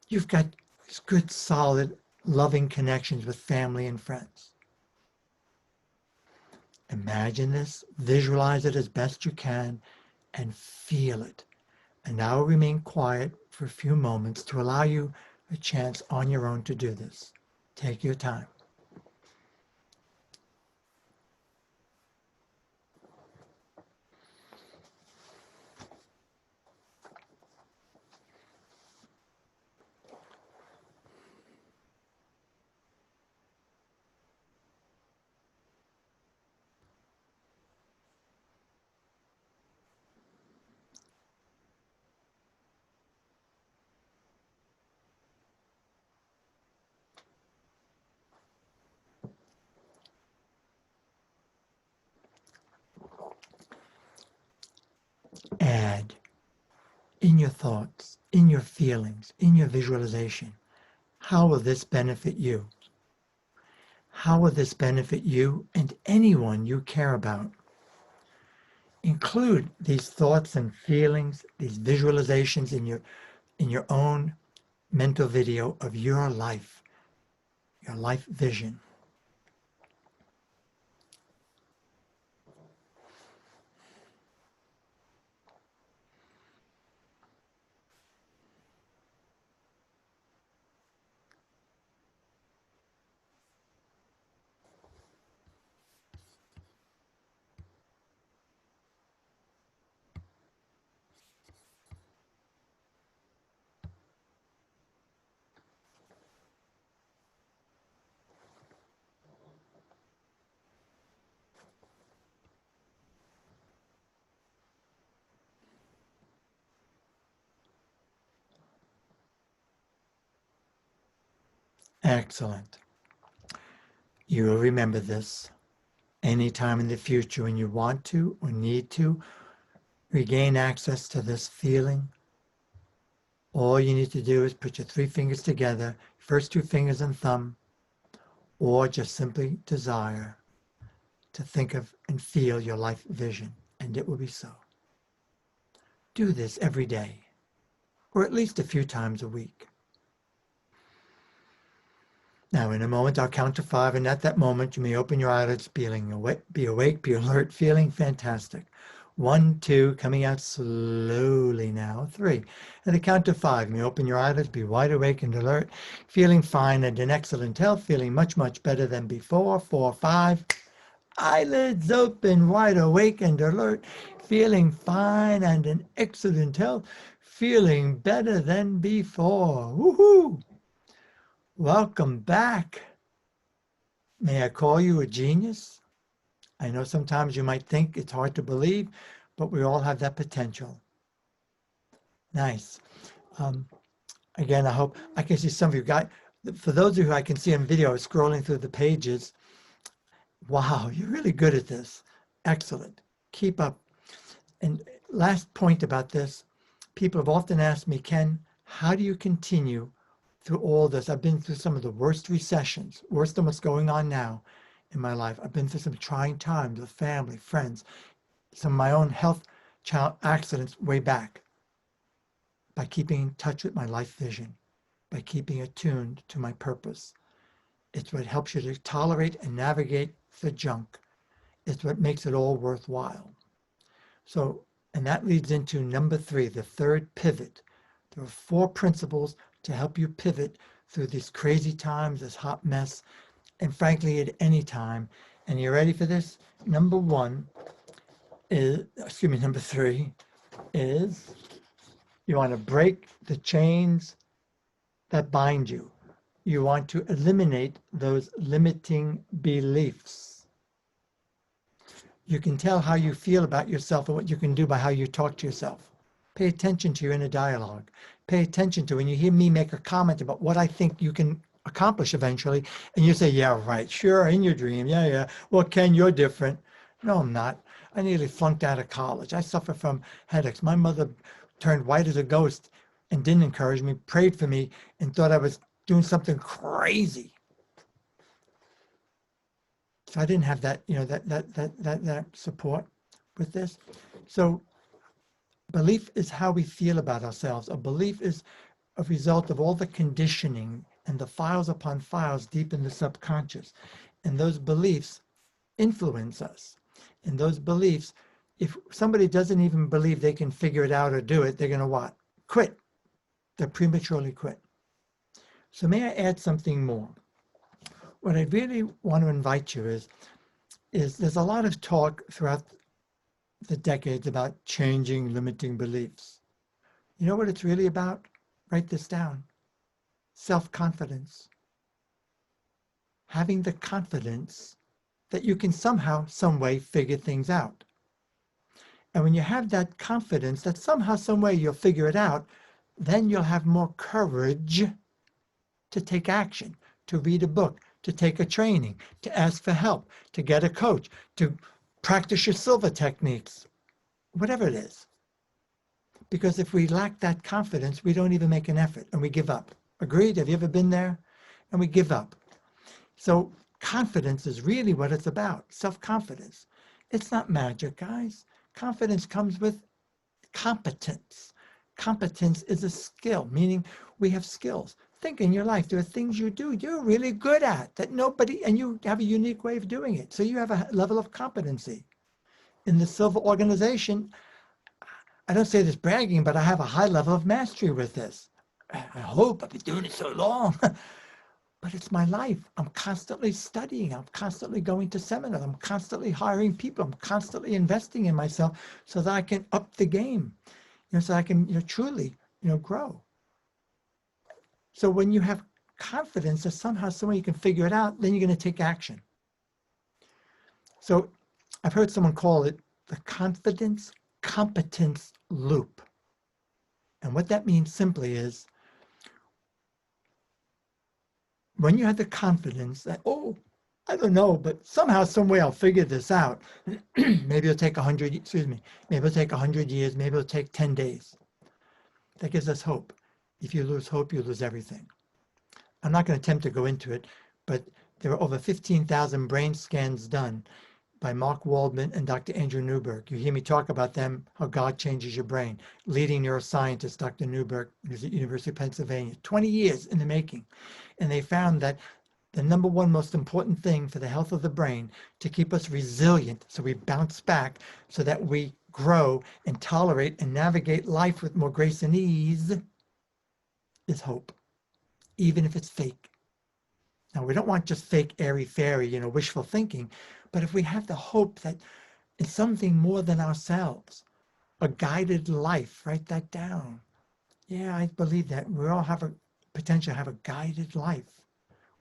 You've got good, solid, loving connections with family and friends. Imagine this, visualize it as best you can, and feel it. And now remain quiet for a few moments to allow you a chance on your own to do this. Take your time. Add in your thoughts, in your feelings, in your visualization, how will this benefit you? How will this benefit you and anyone you care about? Include these thoughts and feelings, these visualizations in your own mental video of your life vision. Excellent. You will remember this anytime in the future when you want to or need to regain access to this feeling. All you need to do is put your 3 fingers together, first 2 fingers and thumb, or just simply desire to think of and feel your life vision, and it will be so. Do this every day, or at least a few times a week. Now, in a moment, I'll count to 5, and at that moment, you may open your eyelids, be awake, be alert, feeling fantastic. 1, 2, coming out slowly now. 3. At the count of 5, you may open your eyelids, be wide awake and alert, feeling fine and in excellent health, feeling much, much better than before. 4, 5. Eyelids open, wide awake and alert, feeling fine and in excellent health, feeling better than before. Woohoo! Welcome back. May I call you a genius? I know sometimes you might think it's hard to believe, but we all have that potential. Nice. Again, I hope I can see some of you guys. For those of you who I can see on video scrolling through the pages, wow, you're really good at this. Excellent. Keep up. And last point about this, people have often asked me, Ken, how do you continue through all this? I've been through some of the worst recessions, worse than what's going on now in my life. I've been through some trying times with family, friends, some of my own health child accidents way back. By keeping in touch with my life vision, by keeping attuned to my purpose. It's what helps you to tolerate and navigate the junk. It's what makes it all worthwhile. So, and that leads into number 3, the third pivot. There are 4 principles to help you pivot through these crazy times, this hot mess, and frankly, at any time. And you ready for this? Number 3 is you want to break the chains that bind you. You want to eliminate those limiting beliefs. You can tell how you feel about yourself and what you can do by how you talk to yourself. Pay attention to your inner dialogue. Pay attention to when you hear me make a comment about what I think you can accomplish eventually, and you say, yeah, right, sure, in your dream, yeah. Well, Ken, you're different. No, I'm not. I nearly flunked out of college. I suffer from headaches. My mother turned white as a ghost and didn't encourage me, prayed for me, and thought I was doing something crazy. So I didn't have that, that support with this. So belief is how we feel about ourselves. A belief is a result of all the conditioning and the files upon files deep in the subconscious. And those beliefs influence us. And those beliefs, if somebody doesn't even believe they can figure it out or do it, they're going to what? Quit. They'll prematurely quit. So may I add something more? What I really want to invite you is there's a lot of talk throughout the decades about changing limiting beliefs. You know what it's really about? Write this down. Self-confidence. Having the confidence that you can somehow, some way figure things out. And when you have that confidence that somehow, some way you'll figure it out, then you'll have more courage to take action, to read a book, to take a training, to ask for help, to get a coach, to practice your Silva techniques, whatever it is. Because if we lack that confidence, we don't even make an effort and we give up. Agreed? Have you ever been there? And we give up. So confidence is really what it's about, self-confidence. It's not magic, guys. Confidence comes with competence. Competence is a skill, meaning we have skills. Think in your life, there are things you do you're really good at that nobody, and you have a unique way of doing it. So you have a level of competency. In the Silva organization, I don't say this bragging, but I have a high level of mastery with this. I hope, I've been doing it so long. But it's my life. I'm constantly studying. I'm constantly going to seminars. I'm constantly hiring people. I'm constantly investing in myself so that I can up the game, so I can truly grow. So when you have confidence that somehow, some way you can figure it out, then you're going to take action. So I've heard someone call it the confidence competence loop. And what that means simply is when you have the confidence that, oh, I don't know, but somehow, some way I'll figure this out. Maybe it'll take 100, maybe it'll take 100 years, maybe it'll take 10 days. That gives us hope. If you lose hope, you lose everything. I'm not going to attempt to go into it, but there are over 15,000 brain scans done by Mark Waldman and Dr. Andrew Newberg. You hear me talk about them, how God changes your brain. Leading neuroscientist, Dr. Newberg, who's at University of Pennsylvania, 20 years in the making. And they found that the number one most important thing for the health of the brain, to keep us resilient so we bounce back, so that we grow and tolerate and navigate life with more grace and ease, is hope, even if it's fake. Now, we don't want just fake, airy-fairy, wishful thinking, but if we have the hope that it's something more than ourselves, a guided life, write that down. Yeah, I believe that. We all have a potential to have a guided life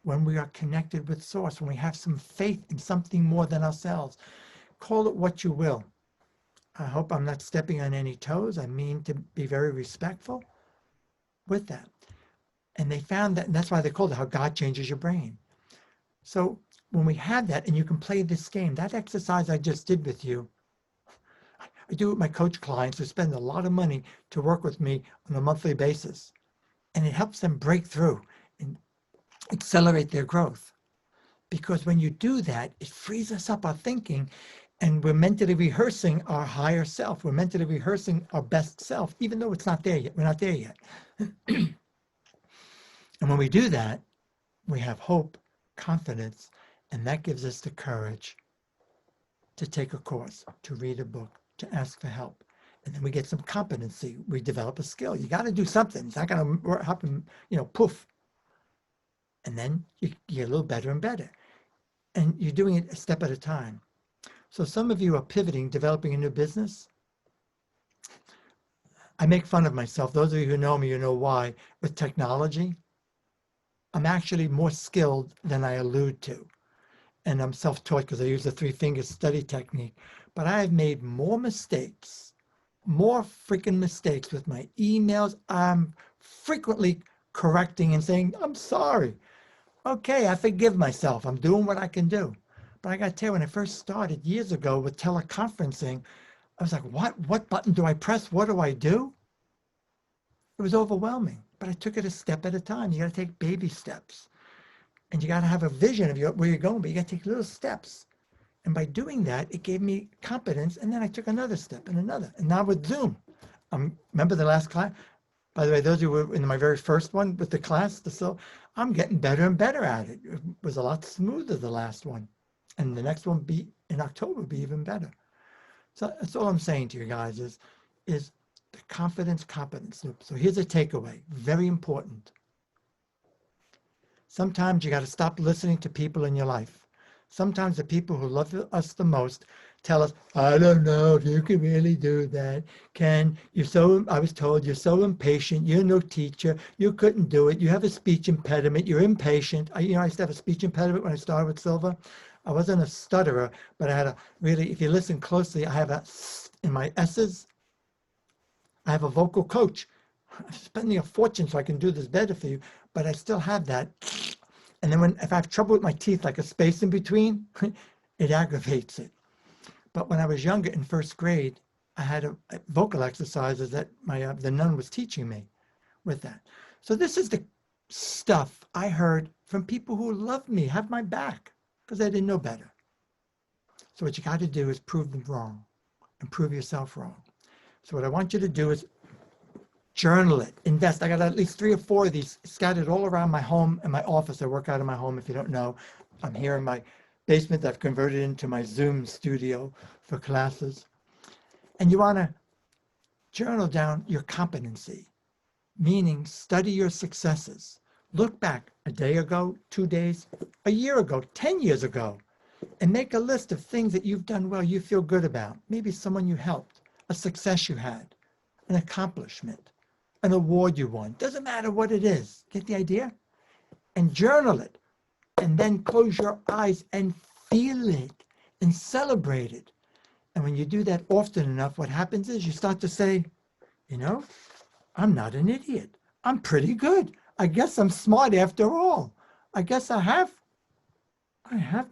when we are connected with Source, when we have some faith in something more than ourselves. Call it what you will. I hope I'm not stepping on any toes. I mean to be very respectful with that. And they found that, and that's why they called it How God Changes Your Brain. So when we have that, and you can play this game, that exercise I just did with you, I do it with my coach clients who spend a lot of money to work with me on a monthly basis. And it helps them break through and accelerate their growth. Because when you do that, it frees us up our thinking, and we're mentally rehearsing our higher self. We're mentally rehearsing our best self, even though it's not there yet. We're not there yet. And when we do that, we have hope, confidence, and that gives us the courage to take a course, to read a book, to ask for help. And then we get some competency. We develop a skill. You got to do something. It's not going to happen, poof. And then you get a little better and better. And you're doing it a step at a time. So some of you are pivoting, developing a new business. I make fun of myself. Those of you who know me, you know why. With technology, I'm actually more skilled than I allude to. And I'm self-taught because I use the 3-finger study technique. But I have made more mistakes, more freaking mistakes with my emails. I'm frequently correcting and saying, I'm sorry. Okay, I forgive myself. I'm doing what I can do. But I got to tell you, when I first started years ago with teleconferencing, I was like, what button do I press? What do I do? It was overwhelming, but I took it a step at a time. You got to take baby steps, and you got to have a vision of where you're going, but you got to take little steps. And by doing that, it gave me competence. And then I took another step and another. And now with Zoom, remember the last class? By the way, those who were in my very first one with the class, I'm getting better and better at it. It was a lot smoother, the last one. And the next one in October will be even better. So that's all I'm saying to you guys is the confidence competence loop. So here's a takeaway, very important. Sometimes you got to stop listening to people in your life. Sometimes the people who love us the most tell us, I don't know if you can really do that. Ken, I was told you're so impatient. You're no teacher. You couldn't do it. You have a speech impediment. You're impatient. I used to have a speech impediment when I started with Silva. I wasn't a stutterer, but I had if you listen closely, I have in my S's, I have a vocal coach. I'm spending a fortune so I can do this better for you, but I still have that. And then if I have trouble with my teeth, like a space in between, it aggravates it. But when I was younger in first grade, I had vocal exercises that the nun was teaching me with that. So this is the stuff I heard from people who love me, have my back, because they didn't know better. So what you got to do is prove them wrong and prove yourself wrong. So what I want you to do is journal it, invest. I got at least 3 or 4 of these scattered all around my home and my office. I work out of my home. If you don't know, I'm here in my basement that I've converted into my Zoom studio for classes. And you want to journal down your competency, meaning study your successes. Look back a day ago, 2 days, a year ago, 10 years ago, and make a list of things that you've done well, you feel good about. Maybe someone you helped, a success you had, an accomplishment, an award you won. Doesn't matter what it is. Get the idea? And journal it. And then close your eyes and feel it and celebrate it. And when you do that often enough, what happens is you start to say, I'm not an idiot. I'm pretty good. I guess I'm smart after all. I guess I have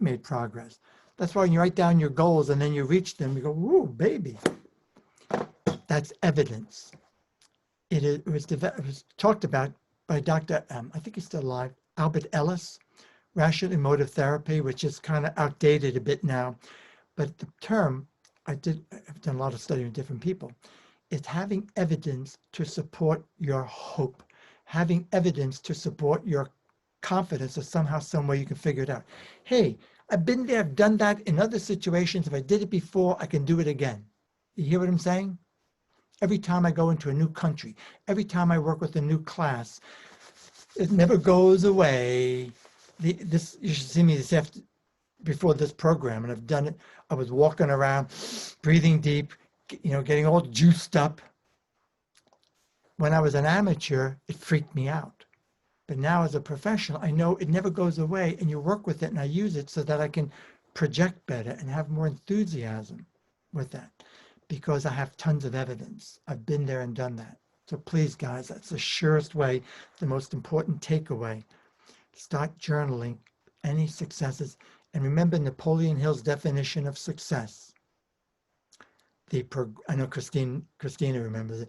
made progress. That's why when you write down your goals and then you reach them, you go, whoa, baby. That's evidence. It was talked about by Dr. I think he's still alive, Albert Ellis, rational emotive therapy, which is kind of outdated a bit now. But the term, I've done a lot of study with different people, is having evidence to support your hope, having evidence to support your confidence that somehow, some way you can figure it out. Hey, I've been there, I've done that in other situations. If I did it before, I can do it again. You hear what I'm saying? Every time I go into a new country, every time I work with a new class, it never goes away. This, you should see me this after, before this program, and I've done it. I was walking around, breathing deep, getting all juiced up. When I was an amateur, it freaked me out. But now as a professional, I know it never goes away, and you work with it, and I use it so that I can project better and have more enthusiasm with that, because I have tons of evidence. I've been there and done that. So please, guys, that's the surest way, the most important takeaway. Start journaling any successes. And remember Napoleon Hill's definition of success. I know Christina remembers it.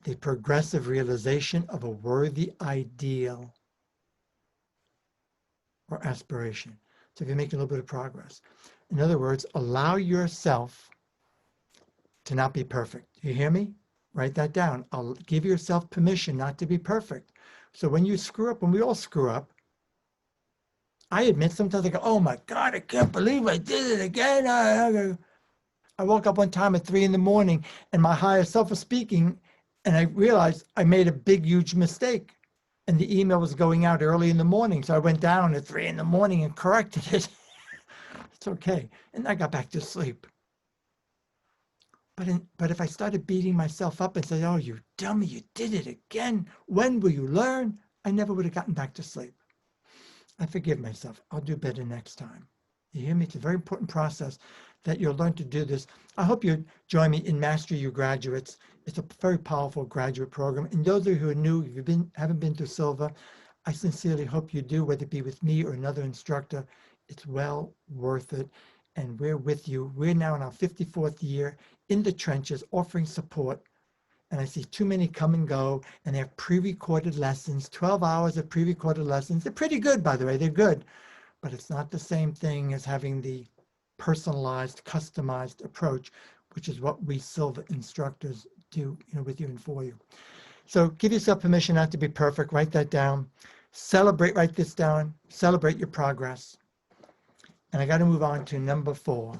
The progressive realization of a worthy ideal or aspiration. So if you're making a little bit of progress. In other words, allow yourself to not be perfect. You hear me? Write that down. I'll give yourself permission not to be perfect. So when you screw up, when we all screw up, I admit sometimes I go, oh my God, I can't believe I did it again. I woke up one time at 3 a.m. and my higher self was speaking, and I realized I made a big, huge mistake. And the email was going out early in the morning. So I went down at 3 a.m. and corrected it. It's okay. And I got back to sleep. But if I started beating myself up and said, oh, you dummy, you did it again. When will you learn? I never would have gotten back to sleep. I forgive myself. I'll do better next time. You hear me? It's a very important process that you'll learn to do this. I hope you join me in Master You Graduates. It's a very powerful graduate program. And those of you who are new, if you haven't been to Silva, I sincerely hope you do, whether it be with me or another instructor. It's well worth it. And we're with you. We're now in our 54th year in the trenches, offering support. And I see too many come and go, and they have pre-recorded lessons, 12 hours of pre-recorded lessons. They're pretty good, by the way, they're good. But it's not the same thing as having the personalized, customized approach, which is what we Silva instructors do, with you and for you. So give yourself permission not to be perfect. Write that down. Celebrate, write this down. Celebrate your progress. And I got to move on to number 4.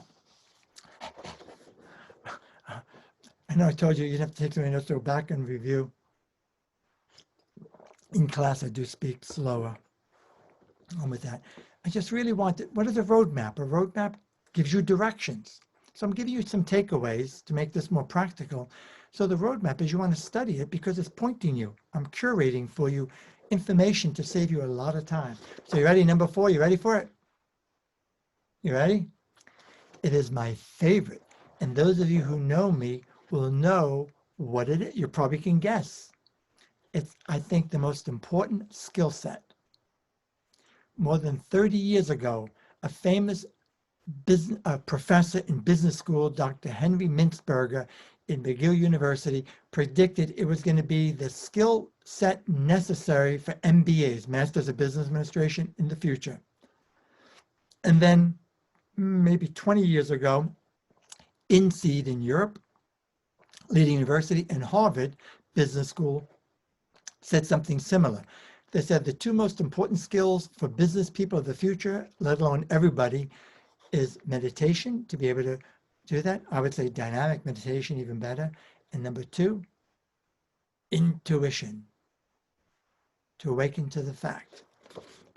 I know I told you you'd have to take some notes, so back and review. In class, I do speak slower. On with that. I just really wanted, what is a roadmap? A roadmap gives you directions. So I'm giving you some takeaways to make this more practical. So the roadmap is you want to study it because it's pointing you. I'm curating for you information to save you a lot of time. So you ready? Number 4, you ready for it? You ready? It is my favorite. And those of you who know me will know what it is. You probably can guess. It's, I think, the most important skill set. More than 30 years ago, a famous professor in business school, Dr. Henry Mintzberger in McGill University, predicted it was going to be the skill set necessary for MBAs, Masters of Business Administration, in the future. And then maybe 20 years ago, INSEAD in Europe, leading university, and Harvard Business School said something similar. They said the 2 most important skills for business people of the future, let alone everybody, is meditation, to be able to do that. I would say dynamic meditation, even better. And number 2, intuition, to awaken to the fact.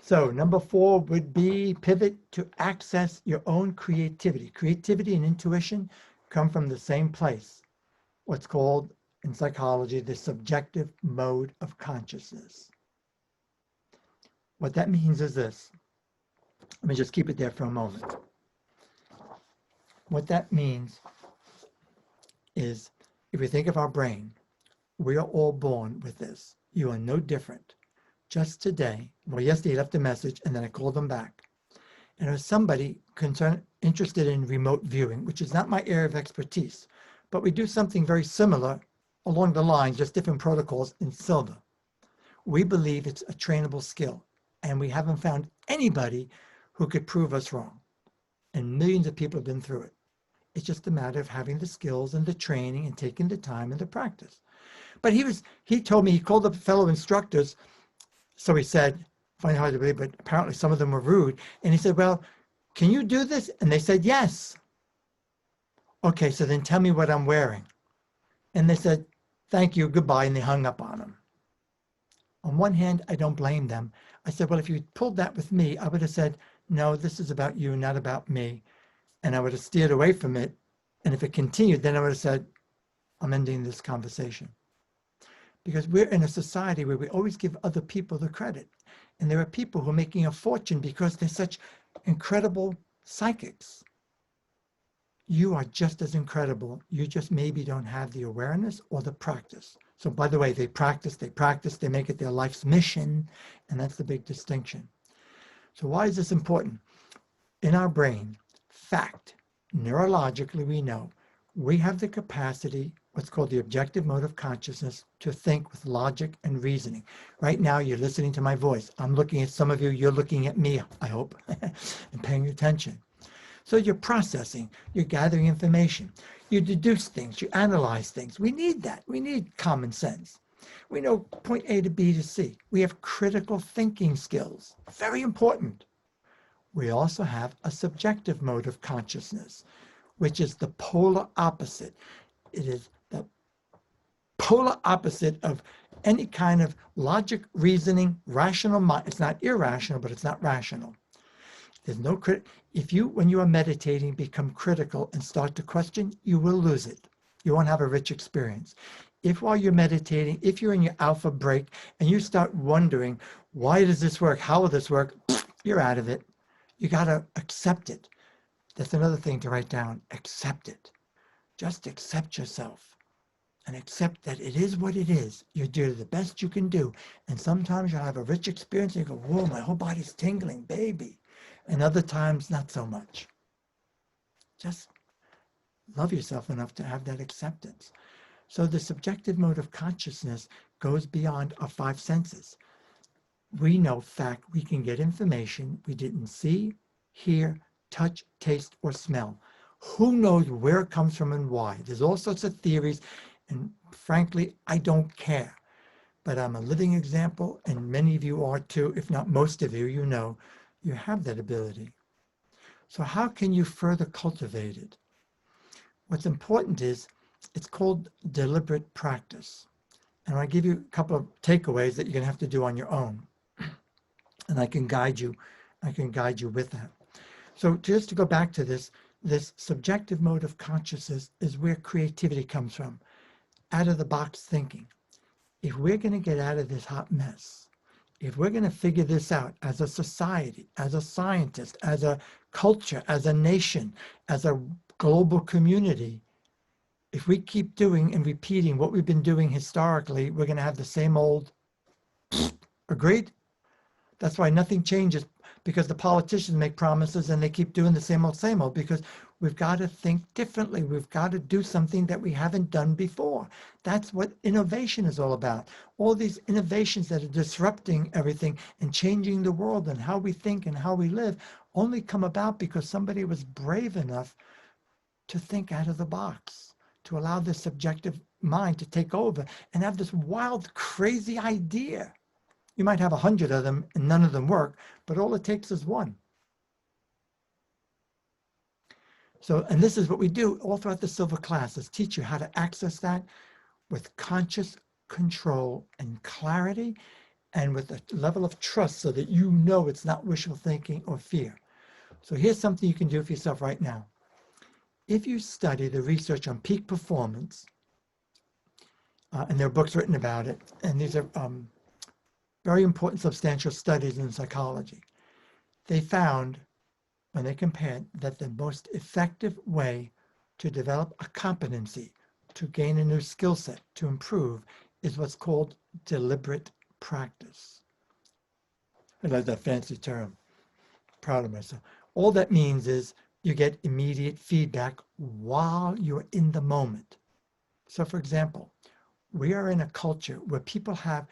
So number 4 would be pivot to access your own creativity. Creativity and intuition come from the same place, what's called in psychology the subjective mode of consciousness. What that means is this. Let me just keep it there for a moment. What that means is, if we think of our brain, we are all born with this. You are no different. Just today, well, yesterday I left a message and then I called them back. And there was somebody interested in remote viewing, which is not my area of expertise, but we do something very similar along the lines, just different protocols in Silva. We believe it's a trainable skill, and we haven't found anybody who could prove us wrong. And millions of people have been through it. It's just a matter of having the skills and the training and taking the time and the practice. But he told me, he called up fellow instructors. So he said, find it hard to believe, but apparently some of them were rude. And he said, well, can you do this? And they said, yes. Okay, so then tell me what I'm wearing. And they said, thank you, goodbye, and they hung up on him. On one hand, I don't blame them. I said, well, if you pulled that with me, I would have said, no, this is about you, not about me. And I would have steered away from it. And if it continued, then I would have said, I'm ending this conversation. Because we're in a society where we always give other people the credit. And there are people who are making a fortune because they're such incredible psychics. You are just as incredible. You just maybe don't have the awareness or the practice. So by the way, they practice, they make it their life's mission. And that's the big distinction. So why is this important? In our brain, fact, neurologically, we know we have the capacity, what's called the objective mode of consciousness, to think with logic and reasoning. Right now, you're listening to my voice. I'm looking at some of you. You're looking at me, I hope, and paying attention. So you're processing, you're gathering information, you deduce things, you analyze things. We need that. We need common sense. We know point A to B to C. We have critical thinking skills. Very important. We also have a subjective mode of consciousness, which is the polar opposite. It is the polar opposite of any kind of logic, reasoning, rational mind. It's not irrational, but it's not rational. There's no if you, when you are meditating, become critical and start to question, you will lose it. You won't have a rich experience. If while you're meditating, if you're in your alpha break and you start wondering, why does this work? How will this work? You're out of it. You got to accept it. That's another thing to write down. Accept it. Just accept yourself and accept that it is what it is. You do the best you can do. And sometimes you'll have a rich experience and you go, whoa, my whole body's tingling, baby. And other times, not so much. Just love yourself enough to have that acceptance. So the subjective mode of consciousness goes beyond our five senses. We know fact, we can get information we didn't see, hear, touch, taste, or smell. Who knows where it comes from and why? There's all sorts of theories, and frankly, I don't care. But I'm a living example, and many of you are too, if not most of you, you know, you have that ability. So how can you further cultivate it? What's important is, it's called deliberate practice. And I give you a couple of takeaways that you're going to have to do on your own. And I can guide you with that. So just to go back to this subjective mode of consciousness is where creativity comes from, out of the box thinking. If we're going to get out of this hot mess, if we're going to figure this out as a society, as a scientist, as a culture, as a nation, as a global community, if we keep doing and repeating what we've been doing historically, we're going to have the same old. Agreed? That's why nothing changes, because the politicians make promises and they keep doing the same old, because we've got to think differently. We've got to do something that we haven't done before. That's what innovation is all about. All these innovations that are disrupting everything and changing the world and how we think and how we live only come about because somebody was brave enough to think out of the box, to allow this subjective mind to take over and have this wild, crazy idea. You might have 100 of them and none of them work, but all it takes is one. So, and this is what we do all throughout the Silva classes, teach you how to access that with conscious control and clarity and with a level of trust so that you know it's not wishful thinking or fear. So here's something you can do for yourself right now. If you study the research on peak performance, and there are books written about it, and these are very important substantial studies in psychology, they found, when they compared, that the most effective way to develop a competency, to gain a new skill set, to improve, is what's called deliberate practice. I like that fancy term. Proud of myself. All that means is you get immediate feedback while you're in the moment. So for example, we are in a culture where people have,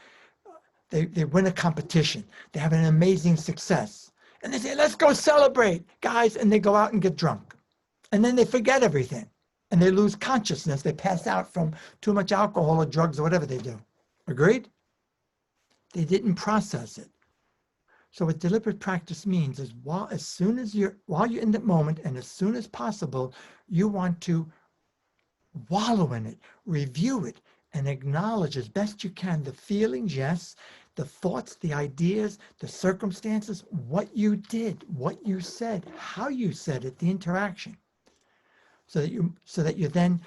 they win a competition, they have an amazing success, and they say, let's go celebrate, guys, and they go out and get drunk. And then they forget everything, and they lose consciousness. They pass out from too much alcohol or drugs or whatever they do. Agreed? They didn't process it. So what deliberate practice means is while you're in that moment and as soon as possible, you want to wallow in it, review it, and acknowledge as best you can the feelings, yes, the thoughts, the ideas, the circumstances, what you did, what you said, how you said it, the interaction, so that you're then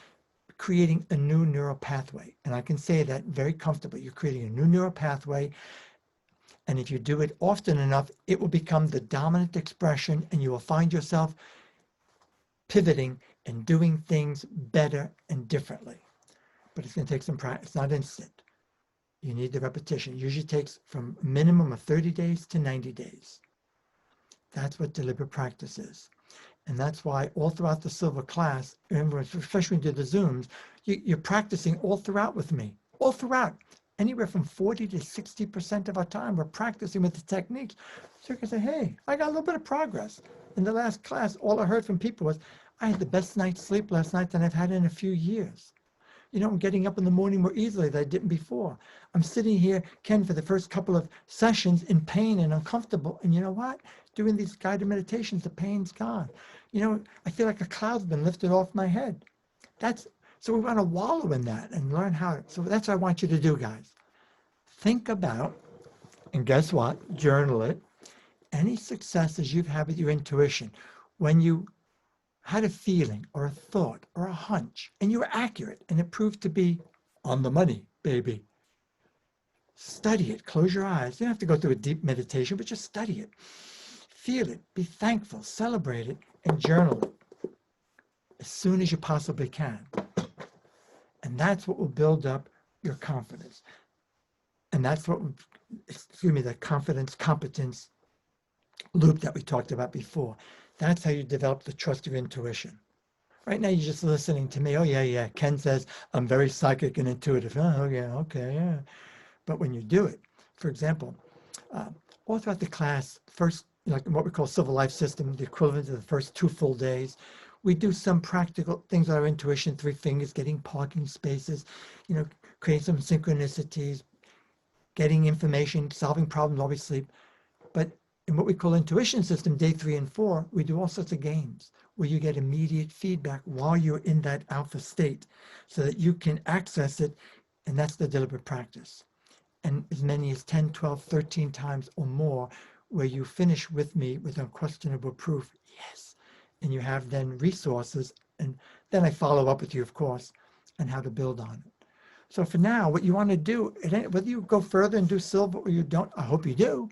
creating a new neural pathway. And I can say that very comfortably. You're creating a new neural pathway. And if you do it often enough, it will become the dominant expression, and you will find yourself pivoting and doing things better and differently. But it's going to take some practice. It's not instant. You need the repetition. It usually takes from a minimum of 30 days to 90 days. That's what deliberate practice is. And that's why all throughout the Silva class, especially when you do the Zooms, you're practicing all throughout with me, all throughout. Anywhere from 40 to 60% of our time, we're practicing with the techniques. So you can say, hey, I got a little bit of progress. In the last class, all I heard from people was, I had the best night's sleep last night than I've had in a few years. You know, I'm getting up in the morning more easily than I didn't before. I'm sitting here, Ken, for the first couple of sessions in pain and uncomfortable. And you know what? Doing these guided meditations, the pain's gone. You know, I feel like a cloud's been lifted off my head. So we want to wallow in that and learn how. So that's what I want you to do, guys. Think about, and guess what? Journal it. Any successes you've had with your intuition, when you had a feeling or a thought or a hunch, and you were accurate, and it proved to be on the money, baby. Study it. Close your eyes. You don't have to go through a deep meditation, but just study it. Feel it. Be thankful. Celebrate it. And journal it as soon as you possibly can. And that's what will build up your confidence. And that's what, the confidence, competence loop that we talked about before. That's how you develop the trust of intuition. Right now, you're just listening to me. Oh, yeah. Ken says, I'm very psychic and intuitive. Oh, yeah, okay, yeah. But when you do it, for example, all throughout the class, first, like what we call Silva Life System, the equivalent of the first 2 full days, we do some practical things with our intuition, 3 fingers, getting parking spaces, creating some synchronicities, getting information, solving problems while we sleep. But in what we call intuition system, day 3 and 4, we do all sorts of games where you get immediate feedback while you're in that alpha state so that you can access it. And that's the deliberate practice. And as many as 10, 12, 13 times or more, where you finish with me with unquestionable proof, yes. And you have then resources. And then I follow up with you, of course, on how to build on it. So for now, what you want to do, whether you go further and do Silva or you don't, I hope you do,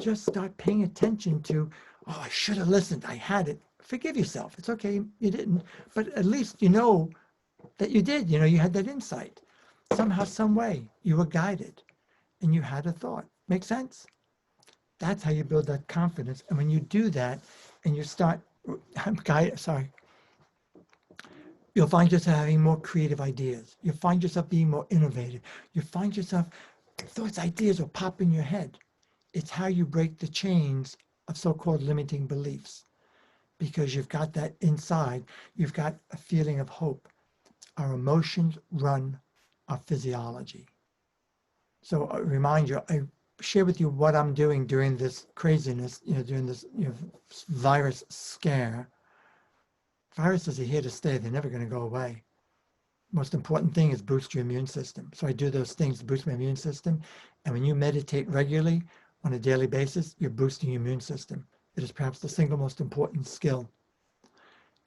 just start paying attention to, oh, I should have listened. I had it. Forgive yourself. It's okay. You didn't. But at least you know that you did. You had that insight. Somehow, some way, you were guided and you had a thought. Make sense? That's how you build that confidence. And when you do that and you start, you'll find yourself having more creative ideas. You'll find yourself being more innovative. You find yourself, thoughts, ideas will pop in your head. It's how you break the chains of so-called limiting beliefs, because you've got that inside. You've got a feeling of hope. Our emotions run our physiology. So I remind you, I share with you what I'm doing during this craziness, during this virus scare. Viruses are here to stay. They're never going to go away. Most important thing is boost your immune system. So I do those things to boost my immune system. And when you meditate regularly on a daily basis, you're boosting your immune system. It is perhaps the single most important skill.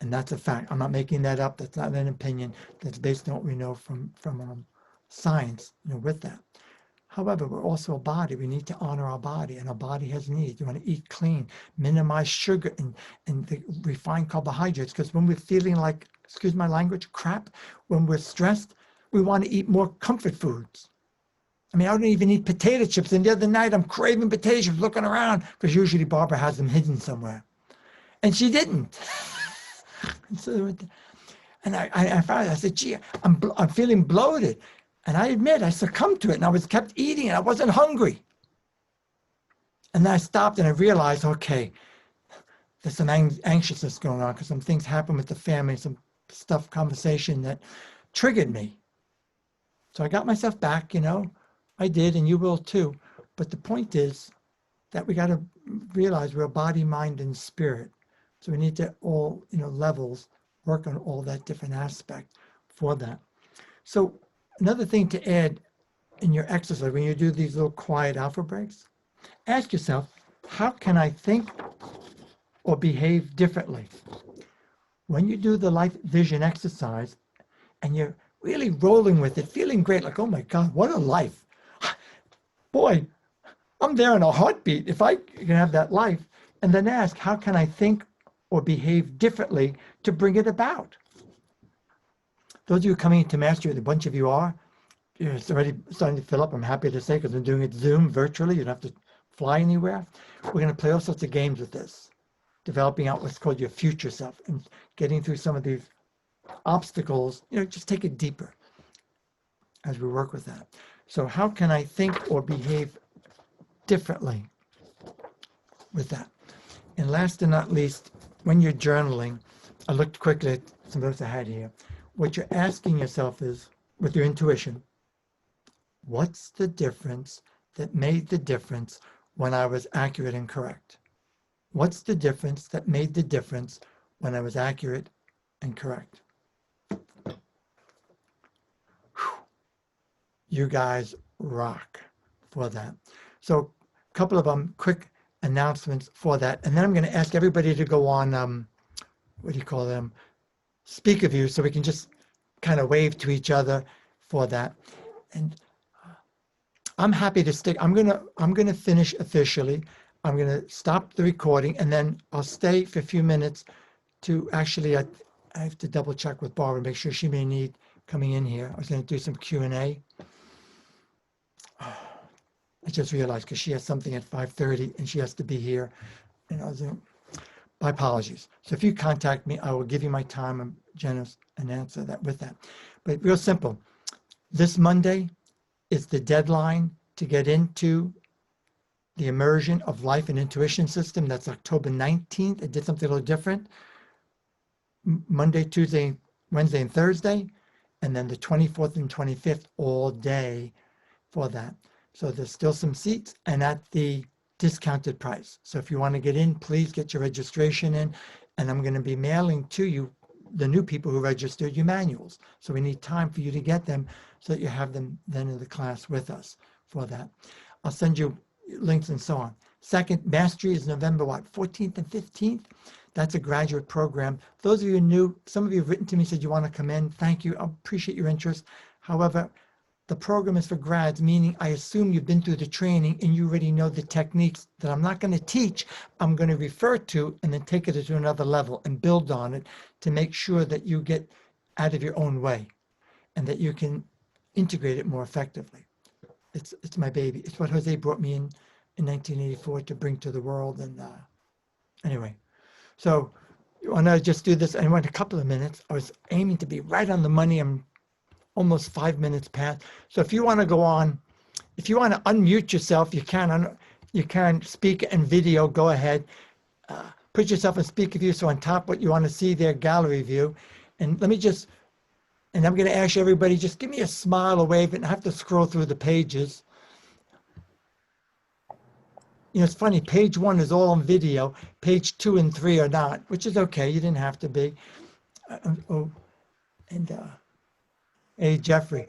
And that's a fact. I'm not making that up. That's not an opinion. That's based on what we know from science, with that. However, we're also a body. We need to honor our body, and our body has needs. You want to eat clean, minimize sugar and the refined carbohydrates, because when we're feeling like, excuse my language, crap, when we're stressed, we want to eat more comfort foods. I mean, I don't even eat potato chips. And the other night, I'm craving potato chips, looking around, because usually Barbara has them hidden somewhere. And she didn't. And I found it. I said, gee, I'm feeling bloated. And I admit, I succumbed to it, and I was kept eating, and I wasn't hungry. And then I stopped, and I realized, okay, there's some anxiousness going on, because some things happened with the family, some stuff, conversation that triggered me. So I got myself back, I did, and you will too. But the point is, that we got to realize we're body, mind, and spirit. So we need to all, levels, work on all that different aspect for that. So another thing to add in your exercise, when you do these little quiet alpha breaks, ask yourself, how can I think or behave differently? When you do the life vision exercise and you're really rolling with it, feeling great, like, oh my God, what a life. Boy, I'm there in a heartbeat if I can have that life. And then ask, how can I think or behave differently to bring it about? Those of you coming into mastery, the bunch of you are, it's already starting to fill up, I'm happy to say, because I'm doing it Zoom virtually. You don't have to fly anywhere. We're going to play all sorts of games with this, developing out what's called your future self and getting through some of these obstacles. Just take it deeper as we work with that. So how can I think or behave differently with that? And last and not least, when you're journaling, I looked quickly at some notes I had here. What you're asking yourself is, with your intuition, what's the difference that made the difference when I was accurate and correct? What's the difference that made the difference when I was accurate and correct? Whew. You guys rock for that. So a couple of quick announcements for that. And then I'm going to ask everybody to go on, what do you call them? Speaker view, so we can just kind of wave to each other for that. And I'm happy to stick. I'm gonna finish officially. I'm gonna stop the recording, and then I'll stay for a few minutes to actually. I have to double check with Barbara, make sure she may need coming in here. I was gonna do some Q&A. I just realized because she has something at 5:30 and she has to be here. And I was my apologies. So if you contact me, I will give you my time. I'm generous and answer that with that. But real simple. This Monday is the deadline to get into the immersion of life and intuition system. That's October 19th. I did something a little different. Monday, Tuesday, Wednesday, and Thursday. And then the 24th and 25th all day for that. So there's still some seats and at the discounted price. So if you want to get in, please get your registration in. And I'm going to be mailing to you, the new people who registered, your manuals. So we need time for you to get them so that you have them then in the class with us for that. I'll send you links and so on. Second, Mastery is November, 14th and 15th. That's a graduate program. Those of you new, some of you have written to me, said you want to come in. Thank you. I appreciate your interest. However, the program is for grads, meaning I assume you've been through the training and you already know the techniques that I'm not going to teach. I'm going to refer to and then take it to another level and build on it to make sure that you get out of your own way and that you can integrate it more effectively. It's my baby. It's what Jose brought me in 1984 to bring to the world. And anyway, so you want to just do this? I went a couple of minutes. I was aiming to be right on the money. I'm almost 5 minutes past. So if you want to go on, if you want to unmute yourself, you can. You can speak and video. Go ahead. Put yourself in speaker view. So on top, what you want to see there, gallery view. And let me just, and I'm going to ask everybody, just give me a smile or wave, and I have to scroll through the pages. It's funny. Page 1 is all on video. Page 2 and 3 are not, which is okay. You didn't have to be. Hey, Jeffrey,